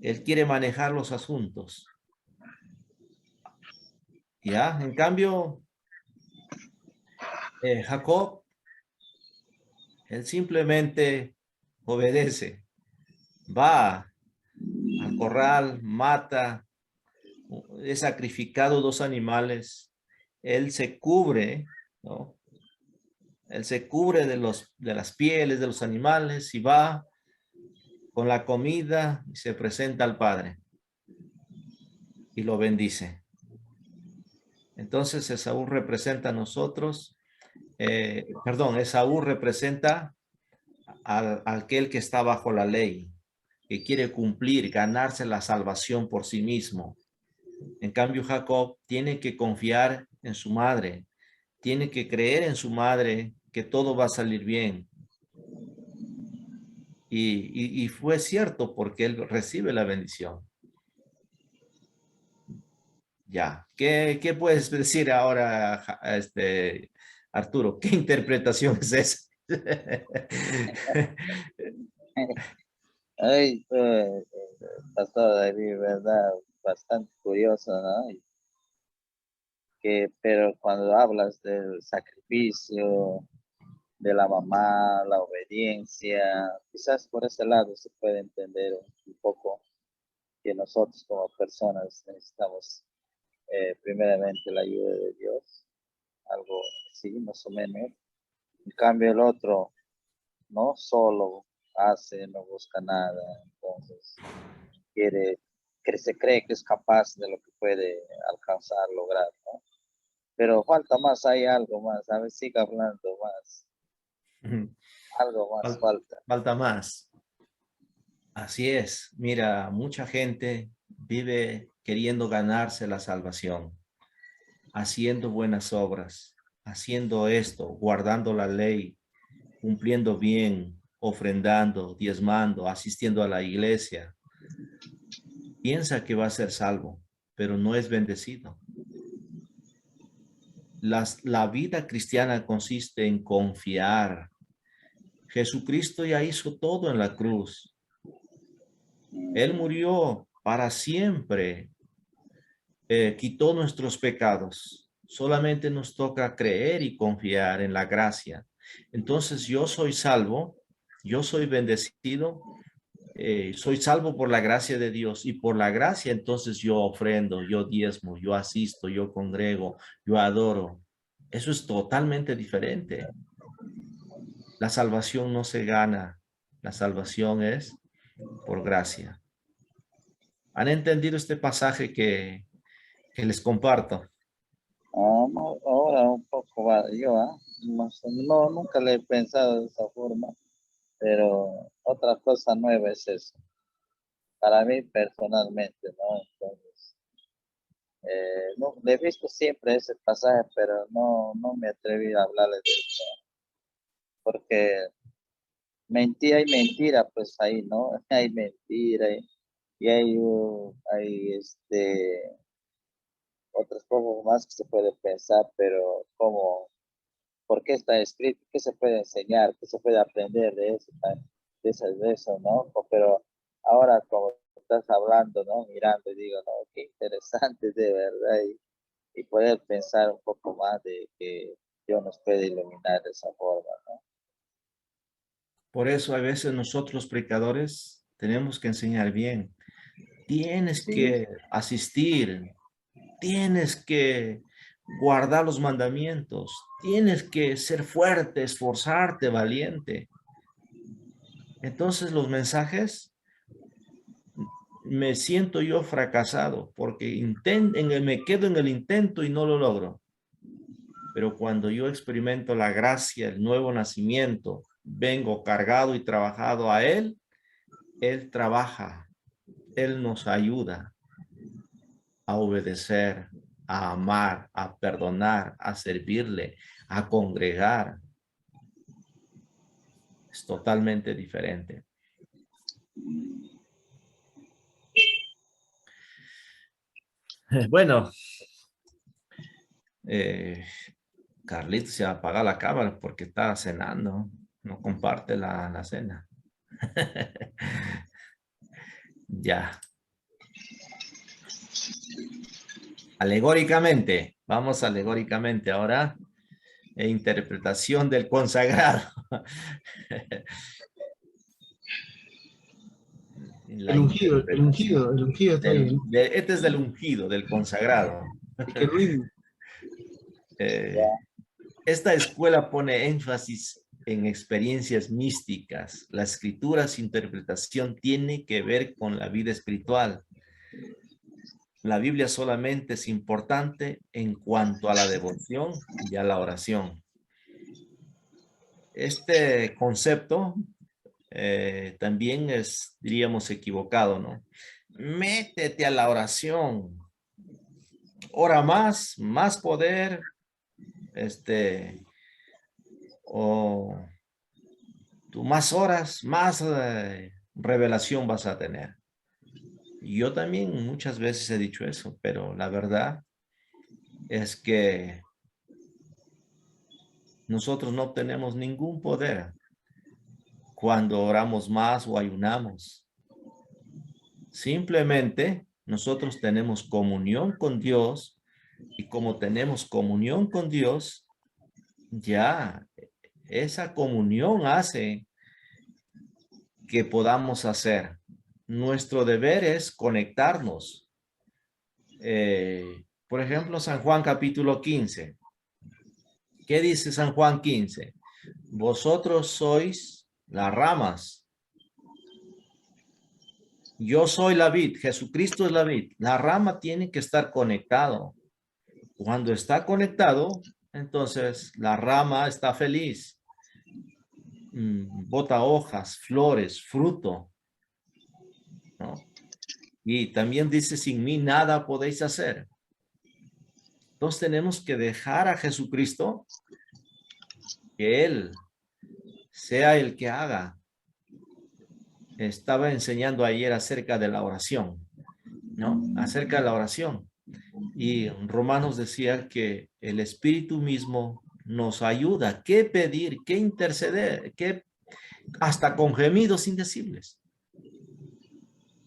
Él quiere manejar los asuntos. ¿Ya? En cambio, Jacob, él simplemente obedece. Va al corral, mata, es sacrificado 2 animales. Él se cubre, ¿no? Él se cubre de las pieles de los animales y va con la comida y se presenta al Padre y lo bendice. Entonces Esaú representa a nosotros, Esaú representa a aquel que está bajo la ley, que quiere cumplir, ganarse la salvación por sí mismo. En cambio, Jacob tiene que confiar en su madre, tiene que creer en su madre que todo va a salir bien. Y fue cierto porque él recibe la bendición. Ya, ¿qué puedes decir ahora, Arturo? ¿Qué interpretación es esa? Ay, pastor David, ¿verdad? Bastante curioso, ¿no? Pero cuando hablas del sacrificio, de la mamá, la obediencia, quizás por ese lado se puede entender un poco que nosotros como personas necesitamos primeramente la ayuda de Dios, algo así, más o menos. En cambio el otro no solo hace, no busca nada, entonces quiere, que se cree que es capaz de lo que puede alcanzar, lograr, ¿no? Pero falta más, hay algo más, a ver, siga hablando más, algo más falta. Falta más. Así es. Mira, mucha gente vive queriendo ganarse la salvación, haciendo buenas obras, haciendo esto, guardando la ley, cumpliendo bien, ofrendando, diezmando, asistiendo a la iglesia. Piensa que va a ser salvo, pero no es bendecido. La vida cristiana consiste en confiar. Jesucristo ya hizo todo en la cruz. Él murió para siempre, quitó nuestros pecados. Solamente nos toca creer y confiar en la gracia. Entonces yo soy salvo, yo soy bendecido, soy salvo por la gracia de Dios y por la gracia entonces yo ofrendo, yo diezmo, yo asisto, yo congrego, yo adoro. Eso es totalmente diferente. La salvación no se gana, la salvación es por gracia. ¿Han entendido este pasaje que les comparto? No, ahora un poco va, yo, no, nunca le he pensado de esa forma, pero otra cosa nueva es eso, para mí personalmente, ¿no? Entonces, no, le he visto siempre ese pasaje, pero no me atreví a hablarle de eso, porque mentira y mentira, pues ahí, ¿no? Hay mentira y hay otras cosas más que se puede pensar, pero como por qué está escrito, qué se puede enseñar, qué se puede aprender de eso, de eso, ¿no? Pero ahora como estás hablando, ¿no? Mirando y digo, no, qué interesante de verdad y poder pensar un poco más de que Dios nos puede iluminar de esa forma, ¿no? Por eso a veces nosotros predicadores tenemos que enseñar bien. Tienes Sí, que asistir, tienes que guardar los mandamientos, tienes que ser fuerte, esforzarte, valiente. Entonces los mensajes me siento yo fracasado porque me quedo en el intento y no lo logro. Pero cuando yo experimento la gracia, el nuevo nacimiento, vengo cargado y trabajado a Él trabaja, Él nos ayuda a obedecer, a amar, a perdonar, a servirle, a congregar. Es totalmente diferente. Bueno, eh, Carlitos se apaga la cámara porque está cenando, no comparte la cena. Ya, alegóricamente, vamos alegóricamente ahora, interpretación del consagrado. La El ungido está ahí, ¿no? este es del ungido, del consagrado. El querubín. Eh, Esta escuela pone énfasis en experiencias místicas. La escritura, su interpretación tiene que ver con la vida espiritual. La Biblia solamente es importante en cuanto a la devoción y a la oración. Este concepto también es, diríamos, equivocado, ¿no? Métete a la oración, ora más poder, o tú más horas, más revelación vas a tener. Y yo también muchas veces he dicho eso, pero la verdad es que nosotros no obtenemos ningún poder cuando oramos más o ayunamos. Simplemente nosotros tenemos comunión con Dios y como tenemos comunión con Dios, ya esa comunión hace que podamos hacer. Nuestro deber es conectarnos. Por ejemplo, San Juan capítulo 15. ¿Qué dice San Juan 15? Vosotros sois las ramas. Yo soy la vid, Jesucristo es la vid. La rama tiene que estar conectado. Cuando está conectado, entonces la rama está feliz. Bota hojas, flores, fruto, ¿no? Y también dice, sin mí nada podéis hacer. Entonces tenemos que dejar a Jesucristo que Él sea el que haga. Estaba enseñando ayer acerca de la oración, ¿no? Acerca de la oración. Y Romanos decía que el Espíritu mismo nos ayuda. ¿Qué pedir? ¿Qué interceder? ¿Qué? Hasta con gemidos indecibles.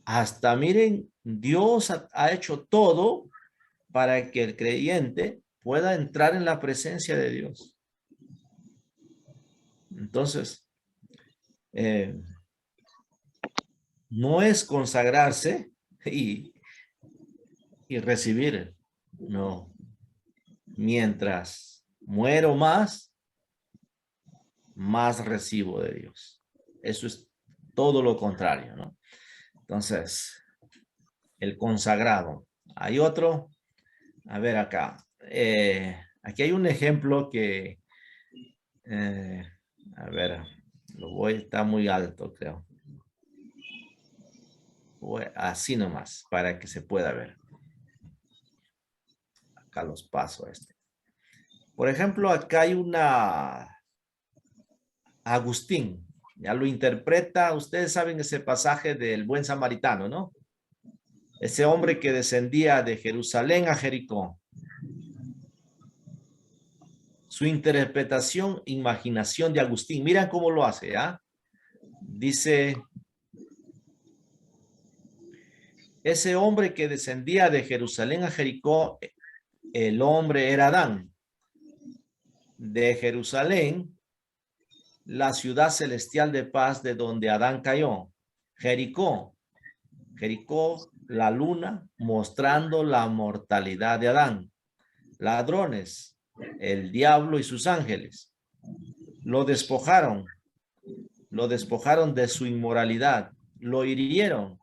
Hasta, miren, Dios ha hecho todo para que el creyente pueda entrar en la presencia de Dios. Entonces, no es consagrarse y recibir, no. Mientras muero más recibo de Dios. Eso es todo lo contrario, ¿no? Entonces, el consagrado. Hay otro, a ver acá. Aquí hay un ejemplo que, a ver, está muy alto, creo. Así nomás, para que se pueda ver. Acá los paso Por ejemplo, acá hay Agustín. Ya lo interpreta, ustedes saben ese pasaje del buen samaritano, ¿no? Ese hombre que descendía de Jerusalén a Jericó. Su interpretación, imaginación de Agustín. Miren cómo lo hace, ¿ah? Dice, ese hombre que descendía de Jerusalén a Jericó, el hombre era Adán. De Jerusalén, la ciudad celestial de paz de donde Adán cayó. Jericó, la luna, mostrando la mortalidad de Adán. Ladrones, el diablo y sus ángeles. Lo despojaron de su inmoralidad, lo hirieron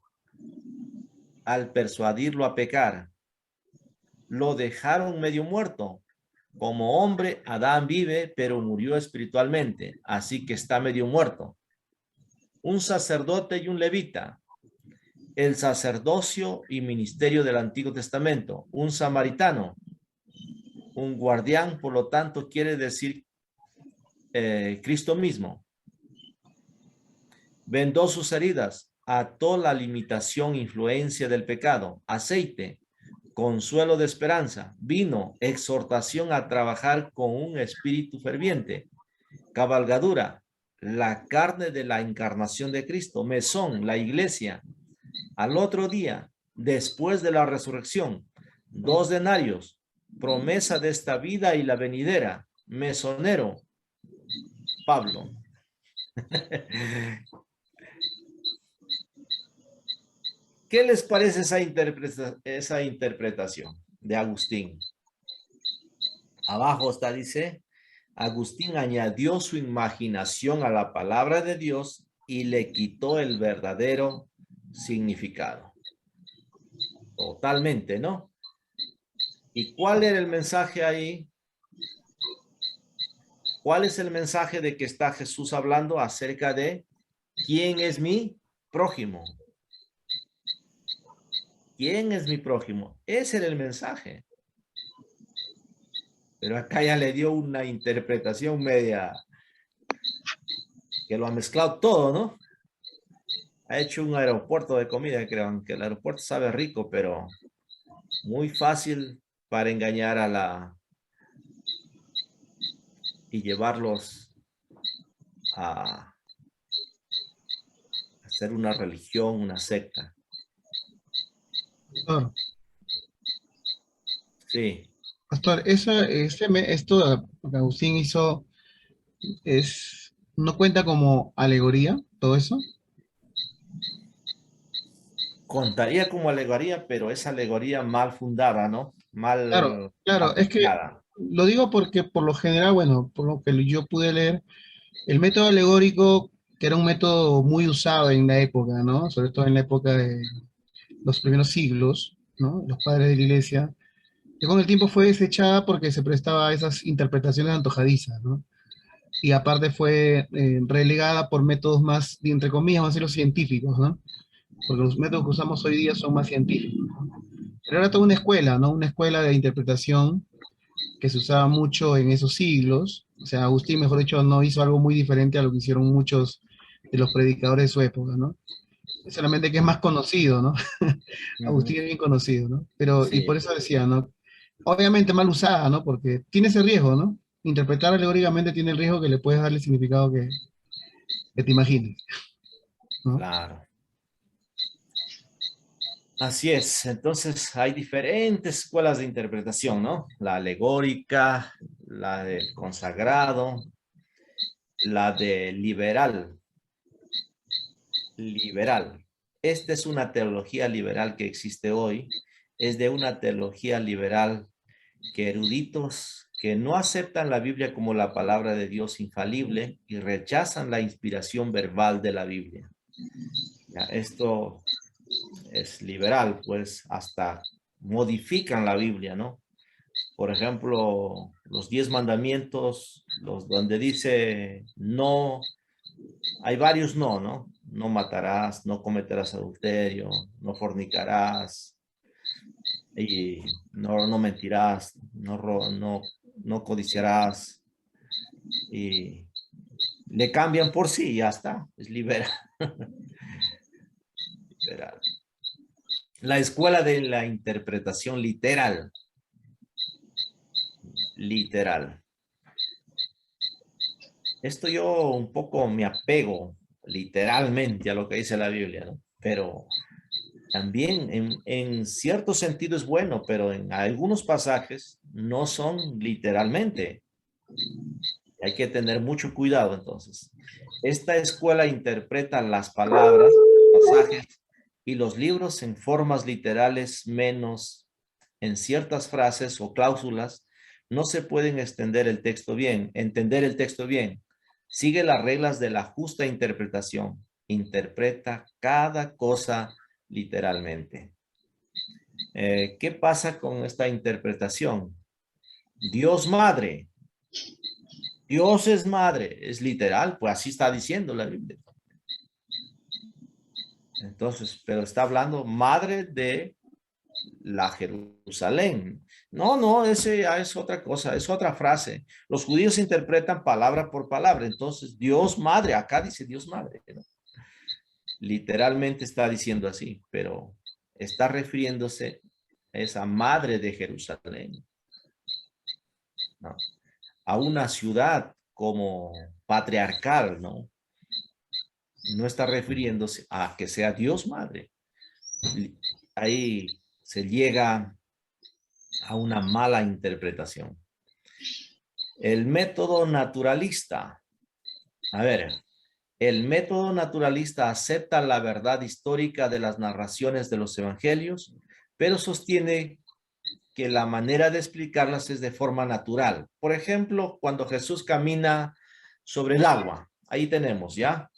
al persuadirlo a pecar, lo dejaron medio muerto. Como hombre, Adán vive, pero murió espiritualmente, así que está medio muerto. Un sacerdote y un levita, el sacerdocio y ministerio del Antiguo Testamento, un samaritano, un guardián, por lo tanto, quiere decir Cristo mismo. Vendó sus heridas, ató la limitación, influencia del pecado, aceite, consuelo de esperanza, vino, exhortación a trabajar con un espíritu ferviente, cabalgadura, la carne de la encarnación de Cristo, mesón, la iglesia, al otro día, después de la resurrección, 2 denarios, promesa de esta vida y la venidera, mesonero, Pablo. ¿Qué les parece esa interpretación de Agustín? Abajo está, dice, Agustín añadió su imaginación a la palabra de Dios y le quitó el verdadero significado. Totalmente, ¿no? ¿Y cuál era el mensaje ahí? ¿Cuál es el mensaje de que está Jesús hablando acerca de quién es mi prójimo? ¿Quién es mi prójimo? Ese era el mensaje. Pero acá ya le dio una interpretación media que lo ha mezclado todo, ¿no? Ha hecho un aeropuerto de comida, creo, aunque el aeropuerto sabe rico, pero muy fácil para engañar y llevarlos a hacer una religión, una secta. Pastor, Sí. pastor, esto que Agustín hizo ¿no cuenta como alegoría todo eso? Contaría como alegoría, pero es alegoría mal fundada, ¿no? Claro, Mal claro, es que aplicada. lo digo porque por lo general, bueno, por lo que yo pude leer, el método alegórico, que era un método muy usado en la época, ¿no? Sobre todo en la época de los primeros siglos, ¿no? Los padres de la iglesia, que con el tiempo fue desechada porque se prestaba a esas interpretaciones antojadizas, ¿no? Y aparte fue relegada por métodos más, entre comillas, más los científicos, ¿no? Porque los métodos que usamos hoy día son más científicos. Pero era toda una escuela, ¿no? Una escuela de interpretación que se usaba mucho en esos siglos. O sea, Agustín, mejor dicho, no hizo algo muy diferente a lo que hicieron muchos de los predicadores de su época, ¿no? Solamente que es más conocido, ¿no? Ujú. Agustín es bien conocido, ¿no? Pero, y por Sí, eso decía, ¿no? Obviamente mal usada, ¿no? Porque tiene ese riesgo, ¿no? Interpretar alegóricamente tiene el riesgo que le puedes darle el significado que te imagines, ¿no? claro. Así es. Entonces hay diferentes escuelas de interpretación, ¿no? La alegórica, la del consagrado, la de liberal. Liberal. Esta es una teología liberal que existe hoy. Es de una teología liberal que eruditos que no aceptan la Biblia como la palabra de Dios infalible y rechazan la inspiración verbal de la Biblia. Ya, esto es liberal, pues hasta modifican la Biblia, ¿no? Por ejemplo, los 10 mandamientos, los donde dice no, hay varios no, ¿no? No matarás, no cometerás adulterio, no fornicarás, y no mentirás, no codiciarás, y le cambian por sí, ya está, es liberal. Liberal. La escuela de la interpretación literal. Literal. Esto yo un poco me apego literalmente a lo que dice la Biblia, ¿no? Pero también en cierto sentido es bueno, pero en algunos pasajes no son literalmente. Hay que tener mucho cuidado entonces. Esta escuela interpreta las palabras, pasajes y los libros en formas literales menos en ciertas frases o cláusulas. No se pueden extender el texto bien, entender el texto bien. Sigue las reglas de la justa interpretación. Interpreta cada cosa literalmente. ¿Qué pasa con esta interpretación? Dios Madre. Dios es madre, es literal, pues así está diciendo la Biblia. Entonces, pero está hablando madre de la Jerusalén. No, ese ya es otra cosa, es otra frase. Los judíos interpretan palabra por palabra. Entonces, Dios madre, acá dice Dios madre, ¿no? Literalmente está diciendo así, pero está refiriéndose a esa madre de Jerusalén, ¿no? A una ciudad como patriarcal, ¿no? No está refiriéndose a que sea Dios madre. Ahí se llega a una mala interpretación. El método naturalista. A ver, el método naturalista acepta la verdad histórica de las narraciones de los evangelios, pero sostiene que la manera de explicarlas es de forma natural. Por ejemplo, cuando Jesús camina sobre el agua, ahí tenemos, ¿ya?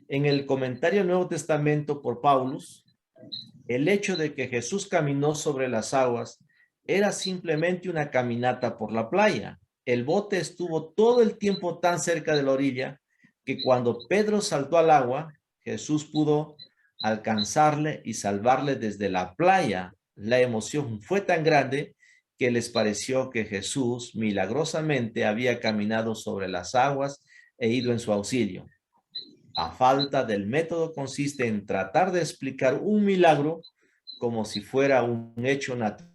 En el comentario del Nuevo Testamento por Paulus, el hecho de que Jesús caminó sobre las aguas era simplemente una caminata por la playa. El bote estuvo todo el tiempo tan cerca de la orilla que cuando Pedro saltó al agua, Jesús pudo alcanzarle y salvarle desde la playa. La emoción fue tan grande que les pareció que Jesús milagrosamente había caminado sobre las aguas e ido en su auxilio. A falta del método consiste en tratar de explicar un milagro como si fuera un hecho natural.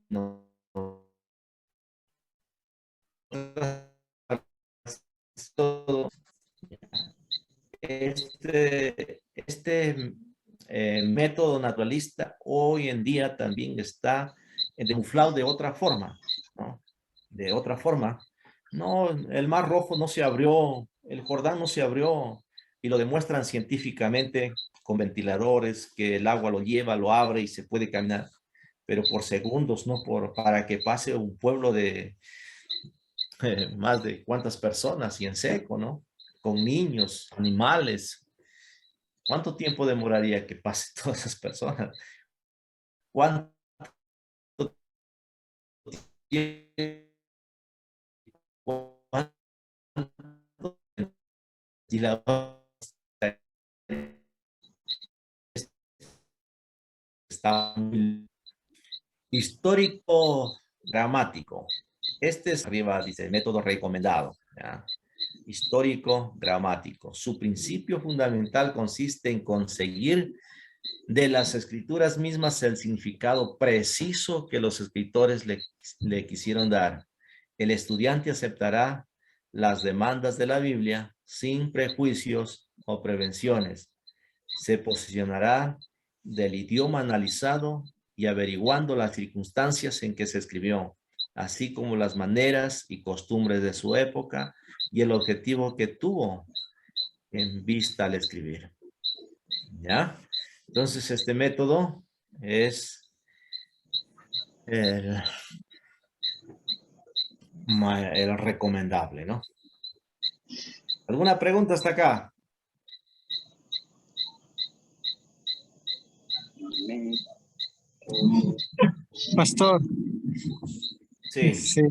No, todo este método naturalista hoy en día también está camuflado de otra forma, ¿no? De otra forma. No, el Mar Rojo no se abrió, el Jordán no se abrió, y lo demuestran científicamente con ventiladores, que el agua lo lleva, lo abre y se puede caminar, pero por segundos, no para que pase un pueblo de más de cuántas personas y en seco, ¿no? Con niños, animales. ¿Cuánto tiempo demoraría que pase todas esas personas? ¿Cuánto tiempo? Y la está muy histórico gramático. Este es arriba, dice, método recomendado. ¿Ya? Histórico gramático. Su principio fundamental consiste en conseguir de las escrituras mismas el significado preciso que los escritores le quisieron dar. El estudiante aceptará las demandas de la Biblia sin prejuicios o prevenciones. Se posicionará del idioma analizado y averiguando las circunstancias en que se escribió, así como las maneras y costumbres de su época y el objetivo que tuvo en vista al escribir. ¿Ya? Entonces, este método es el, el recomendable, ¿no? ¿Alguna pregunta hasta acá? Amén. Pastor, Sí. sí,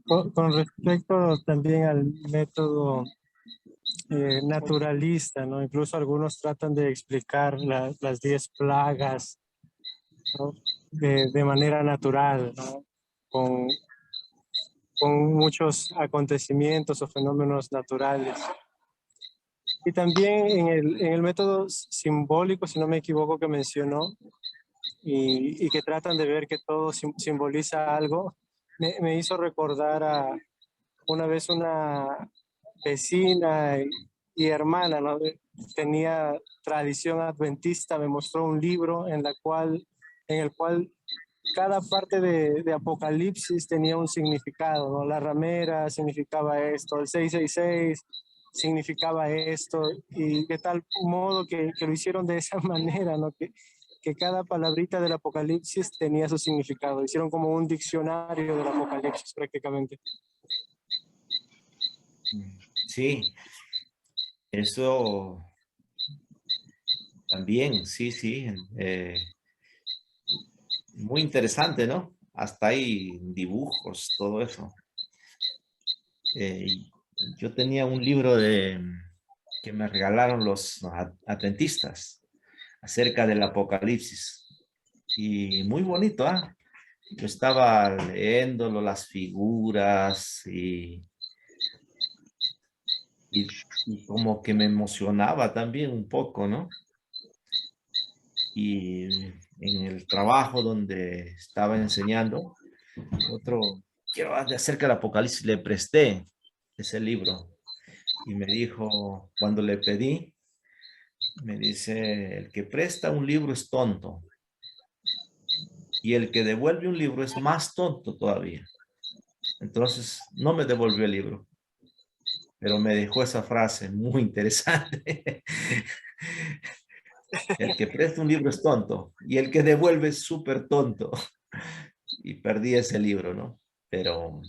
con respecto también al método naturalista, ¿no? Incluso algunos tratan de explicar las 10 plagas, ¿no? De manera natural, ¿no? Con, con muchos acontecimientos o fenómenos naturales. Y también en el método simbólico, si no me equivoco, que mencionó, y que tratan de ver que todo simboliza algo, me hizo recordar a una vez una vecina y hermana, ¿no? Tenía tradición adventista, me mostró un libro en el cual cada parte de Apocalipsis tenía un significado, ¿no? La ramera significaba esto, el 666 significaba esto, y de tal modo que lo hicieron de esa manera, ¿no? Que cada palabrita del Apocalipsis tenía su significado. Hicieron como un diccionario del Apocalipsis prácticamente. Sí, eso también, sí, sí. Muy interesante, ¿no? Hasta hay dibujos, todo eso. Yo tenía un libro que me regalaron los adventistas acerca del Apocalipsis. Y muy bonito, ¿ah? Yo estaba leyéndolo, las figuras y como que me emocionaba también un poco, ¿no? Y en el trabajo donde estaba enseñando, otro, quiero de acerca del Apocalipsis, le presté ese libro y me dijo, cuando le pedí, me dice, el que presta un libro es tonto y el que devuelve un libro es más tonto todavía. Entonces, no me devolvió el libro, pero me dejó esa frase muy interesante. El que presta un libro es tonto y el que devuelve es súper tonto. Y perdí ese libro, ¿no? Pero,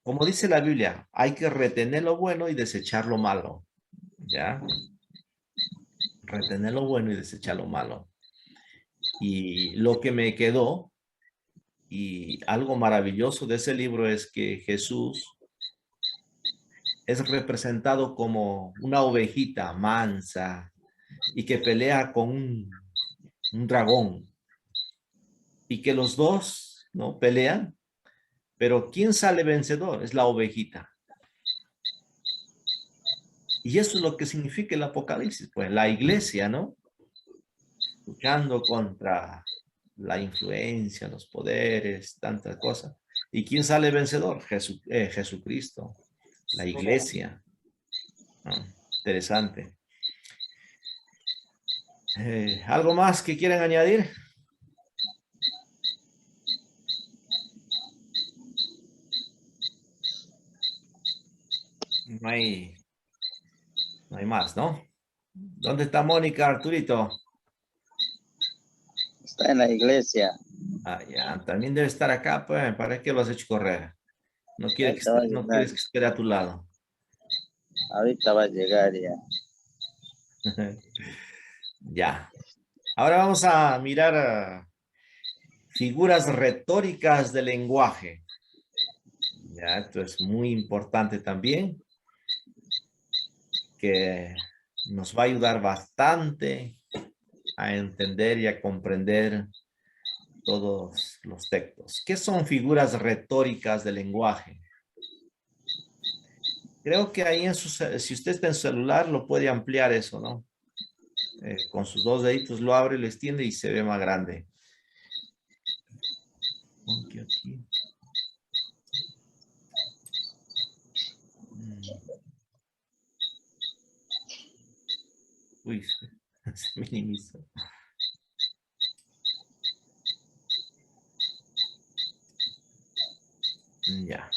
como dice la Biblia, hay que retener lo bueno y desechar lo malo, ¿ya? Retener lo bueno y desechar lo malo. Y lo que me quedó, y algo maravilloso de ese libro es que Jesús es representado como una ovejita mansa y que pelea con un dragón y que los dos, ¿no? Pelean, Pero ¿quién sale vencedor? Es la ovejita. Y eso es lo que significa el Apocalipsis, pues la iglesia, ¿no? Luchando contra la influencia, los poderes, tantas cosas. ¿Y quién sale vencedor? Jesucristo, la iglesia. Interesante. ¿Algo más que quieran añadir? No hay más, ¿no? ¿Dónde está Mónica, Arturito? Está en la iglesia. Ah, ya, también debe estar acá, pues, ¿para qué lo has hecho correr? No quiere que Ahorita va a no llegar. quieres que esté a tu lado. Ahorita va a llegar ya. Ya. Ahora vamos a mirar figuras retóricas del lenguaje. Ya, esto es muy importante también, que nos va a ayudar bastante a entender y a comprender todos los textos. ¿Qué son figuras retóricas del lenguaje? Creo que ahí si usted está en su celular, lo puede ampliar eso, ¿no? Con sus dos deditos lo abre, lo extiende y se ve más grande. Aquí. Uy, se minimizó. Ya.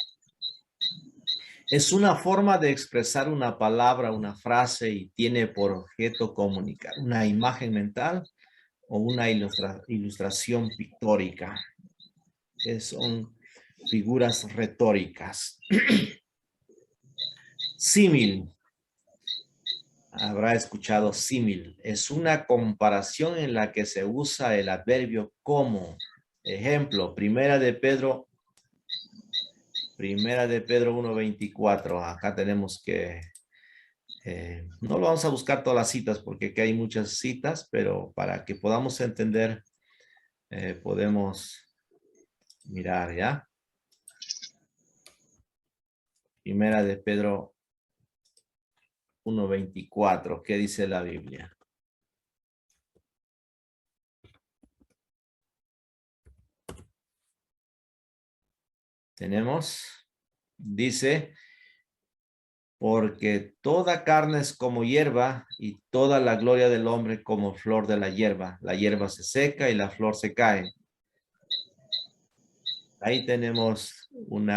Es una forma de expresar una palabra, una frase y tiene por objeto comunicar una imagen mental o una ilustración pictórica. Son figuras retóricas. Símil. Habrá escuchado símil. Es una comparación en la que se usa el adverbio como. Ejemplo, Primera de Pedro 1:24. Acá tenemos que, no lo vamos a buscar todas las citas porque aquí hay muchas citas, pero para que podamos entender, podemos mirar, ¿ya? Primera de Pedro 1:24. ¿Qué dice la Biblia? Dice, porque toda carne es como hierba y toda la gloria del hombre como flor de la hierba. La hierba se seca y la flor se cae. Ahí tenemos un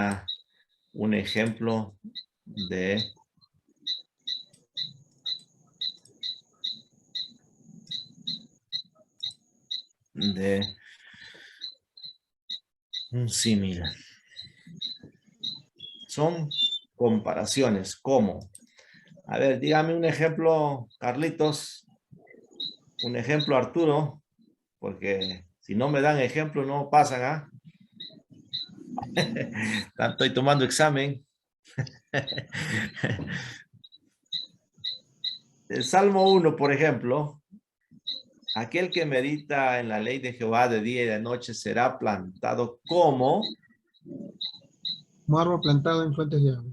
ejemplo de un símil. Son comparaciones. ¿Cómo? A ver, dígame un ejemplo, Carlitos. Un ejemplo, Arturo. Porque si no me dan ejemplo, no pasan, ¿ah? Estoy tomando examen. El Salmo 1, por ejemplo. Aquel que medita en la ley de Jehová de día y de noche será plantado como... Como árbol plantado en fuentes de agua.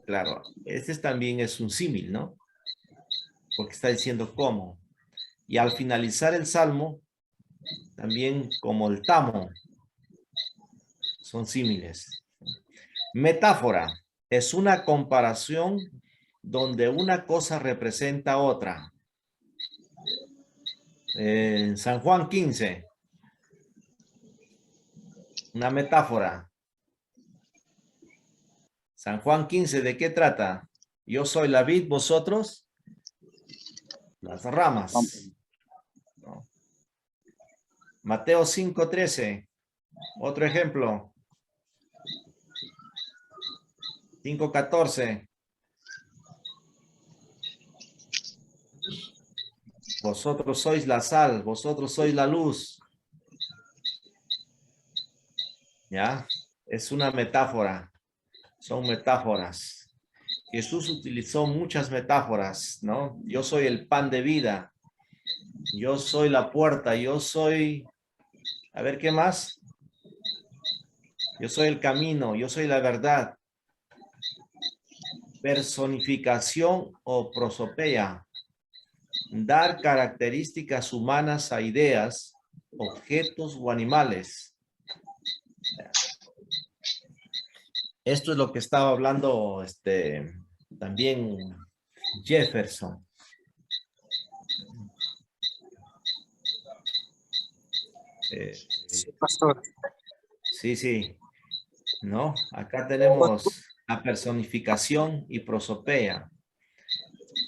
Claro, este también es un símil, ¿no? Porque está diciendo cómo. Y al finalizar el Salmo, también como el tamo, son símiles. Metáfora es una comparación donde una cosa representa otra. En San Juan 15, una metáfora. San Juan 15, ¿de qué trata? Yo soy la vid, vosotros las ramas. ¿No? Mateo 5:13, otro ejemplo. 5:14. Vosotros sois la sal, vosotros sois la luz. ¿Ya? Es una metáfora. Son metáforas. Jesús utilizó muchas metáforas, ¿no? Yo soy el pan de vida. Yo soy la puerta. Yo soy... A ver, ¿qué más? Yo soy el camino, yo soy la verdad. Personificación o prosopeya. Dar características humanas a ideas, objetos o animales. Esto es lo que estaba hablando también Jefferson. Sí, pastor. Sí, ¿no? Acá tenemos la personificación y prosopeya.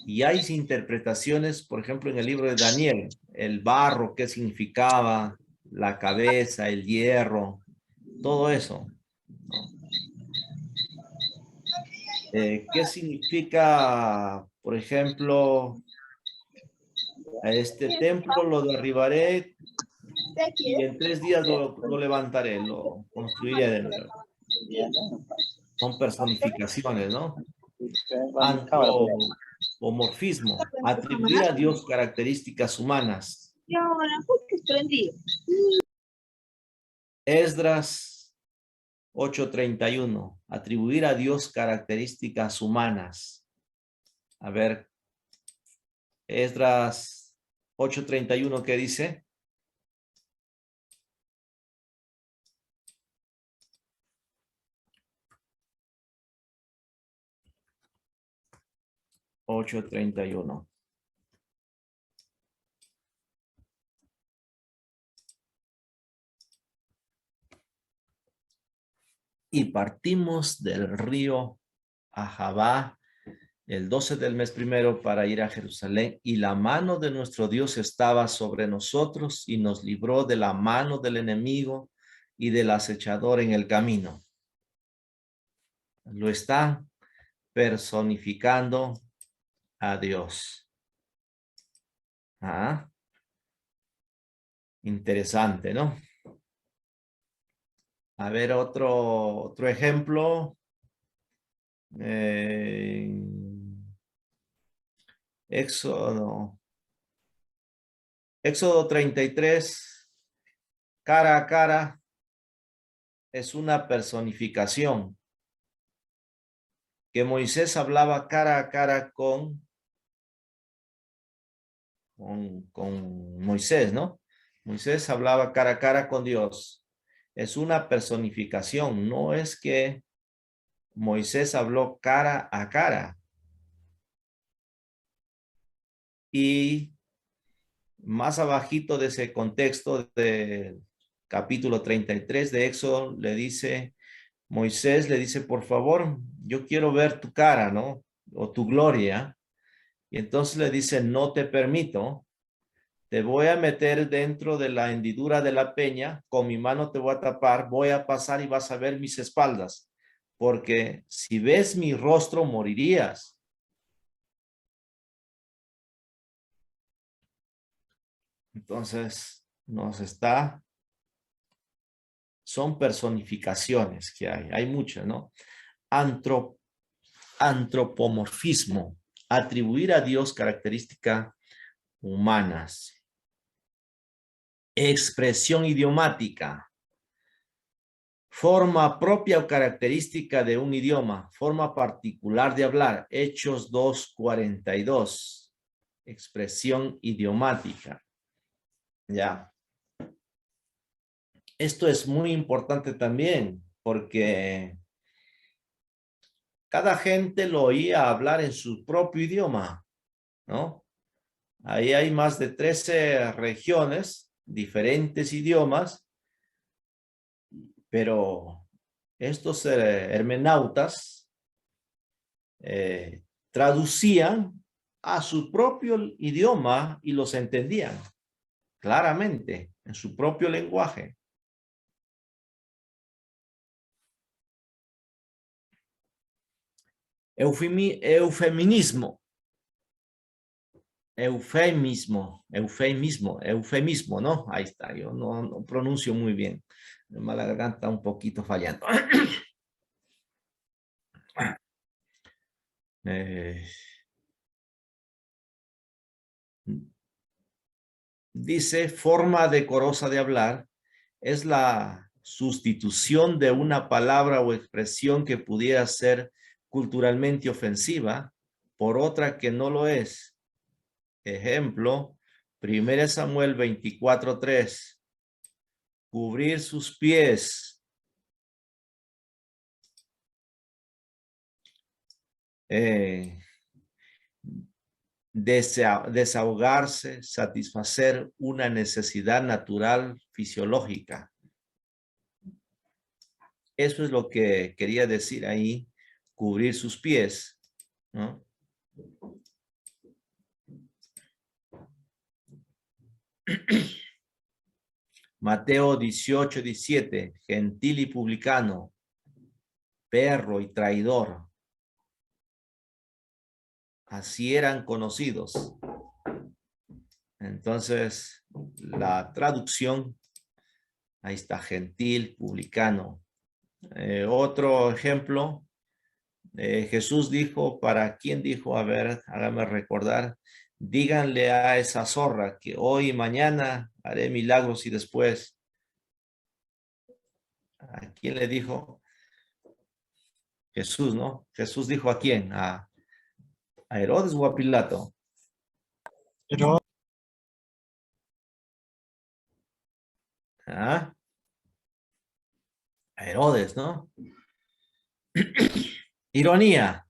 Y hay interpretaciones, por ejemplo, en el libro de Daniel, el barro, qué significaba, la cabeza, el hierro, todo eso, ¿no? ¿Qué significa, por ejemplo, a este templo lo derribaré y en 3 días lo levantaré, lo construiré de nuevo? Son personificaciones, ¿no? Antropomorfismo, atribuir a Dios características humanas. Esdras 8:31, atribuir a Dios características humanas. A ver, Esdras 8:31, ¿qué dice? (8:31). Y partimos del río Ahabá el 12 del mes primero para ir a Jerusalén, y la mano de nuestro Dios estaba sobre nosotros y nos libró de la mano del enemigo y del acechador en el camino. Lo está personificando a Dios. Ah, interesante, ¿no? A ver, otro ejemplo. Éxodo 33, cara a cara, es una personificación. Que Moisés hablaba cara a cara con Moisés, ¿no? Moisés hablaba cara a cara con Dios. Es una personificación, no es que Moisés habló cara a cara. Y más abajito de ese contexto del capítulo 33 de Éxodo, Moisés le dice, por favor, yo quiero ver tu cara, ¿no? O tu gloria. Y entonces le dice, no te permito. Te voy a meter dentro de la hendidura de la peña, con mi mano te voy a tapar, voy a pasar y vas a ver mis espaldas, porque si ves mi rostro morirías. Entonces, son personificaciones que hay muchas, ¿no? Antropomorfismo, atribuir a Dios características humanas. Expresión idiomática, forma propia o característica de un idioma, forma particular de hablar. Hechos 2:42. Expresión idiomática. Ya. Esto es muy importante también porque cada gente lo oía hablar en su propio idioma, ¿no? Ahí hay más de 13 regiones, diferentes idiomas, pero estos hermenautas traducían a su propio idioma y los entendían claramente en su propio lenguaje. Eufemismo, ¿no? Ahí está, yo no pronuncio muy bien. La garganta un poquito fallando. Dice, forma decorosa de hablar es la sustitución de una palabra o expresión que pudiera ser culturalmente ofensiva por otra que no lo es. Ejemplo, 1 Samuel 24:3. Cubrir sus pies. Desahogarse, satisfacer una necesidad natural fisiológica. Eso es lo que quería decir ahí, cubrir sus pies, ¿no? Mateo 18:17, gentil y publicano, perro y traidor. Así eran conocidos. Entonces, la traducción, ahí está, gentil, publicano. Otro ejemplo, Jesús dijo, ¿para quién dijo? A ver, hágame recordar. Díganle a esa zorra que hoy y mañana haré milagros y después. ¿A quién le dijo? Jesús, ¿no? Jesús dijo ¿a quién? ¿A Herodes o a Pilato? Pero ¿Ah? A Herodes, ¿no? Ironía.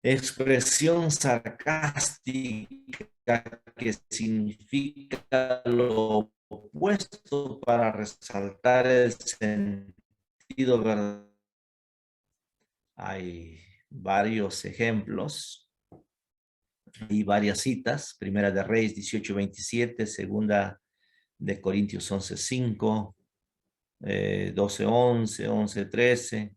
Expresión sarcástica que significa lo opuesto para resaltar el sentido verdadero. Hay varios ejemplos y varias citas. Primera de Reyes 18:27, segunda de Corintios 11:5, 12:11, 11:13.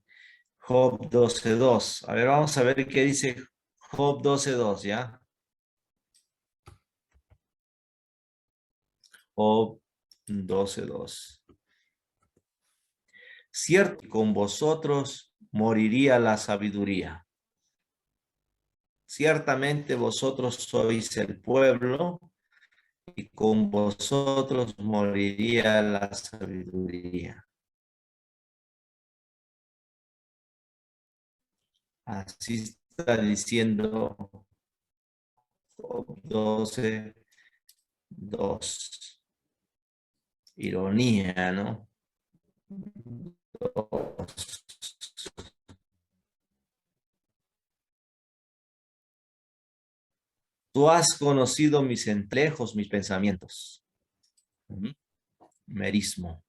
Job 12:2. A ver, vamos a ver qué dice Job 12:2, ¿ya? Job 12:2. Cierto, con vosotros moriría la sabiduría. Ciertamente vosotros sois el pueblo y con vosotros moriría la sabiduría. Así está diciendo Job 12:2. Ironía, ¿no? Tú has conocido mis entrejos, mis pensamientos. Merismo.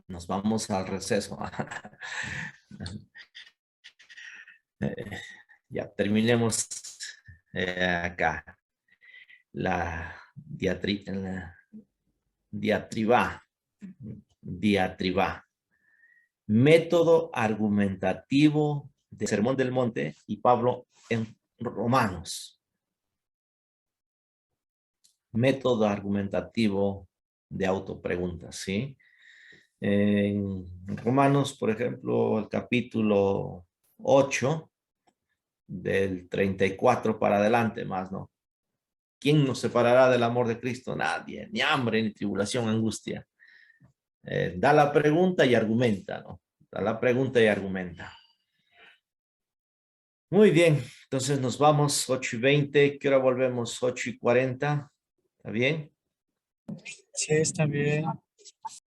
Nos vamos al receso. Ya terminemos acá. La diatriba. Método argumentativo de Sermón del Monte y Pablo en Romanos. Método argumentativo de autopreguntas, ¿sí? En Romanos, por ejemplo, el capítulo 8, del 34 para adelante más, ¿no? ¿Quién nos separará del amor de Cristo? Nadie, ni hambre, ni tribulación, angustia. Da la pregunta y argumenta, ¿no? Da la pregunta y argumenta. Muy bien, entonces nos vamos 8:20. ¿Qué hora volvemos? 8:40. ¿Está bien? sí, está bien.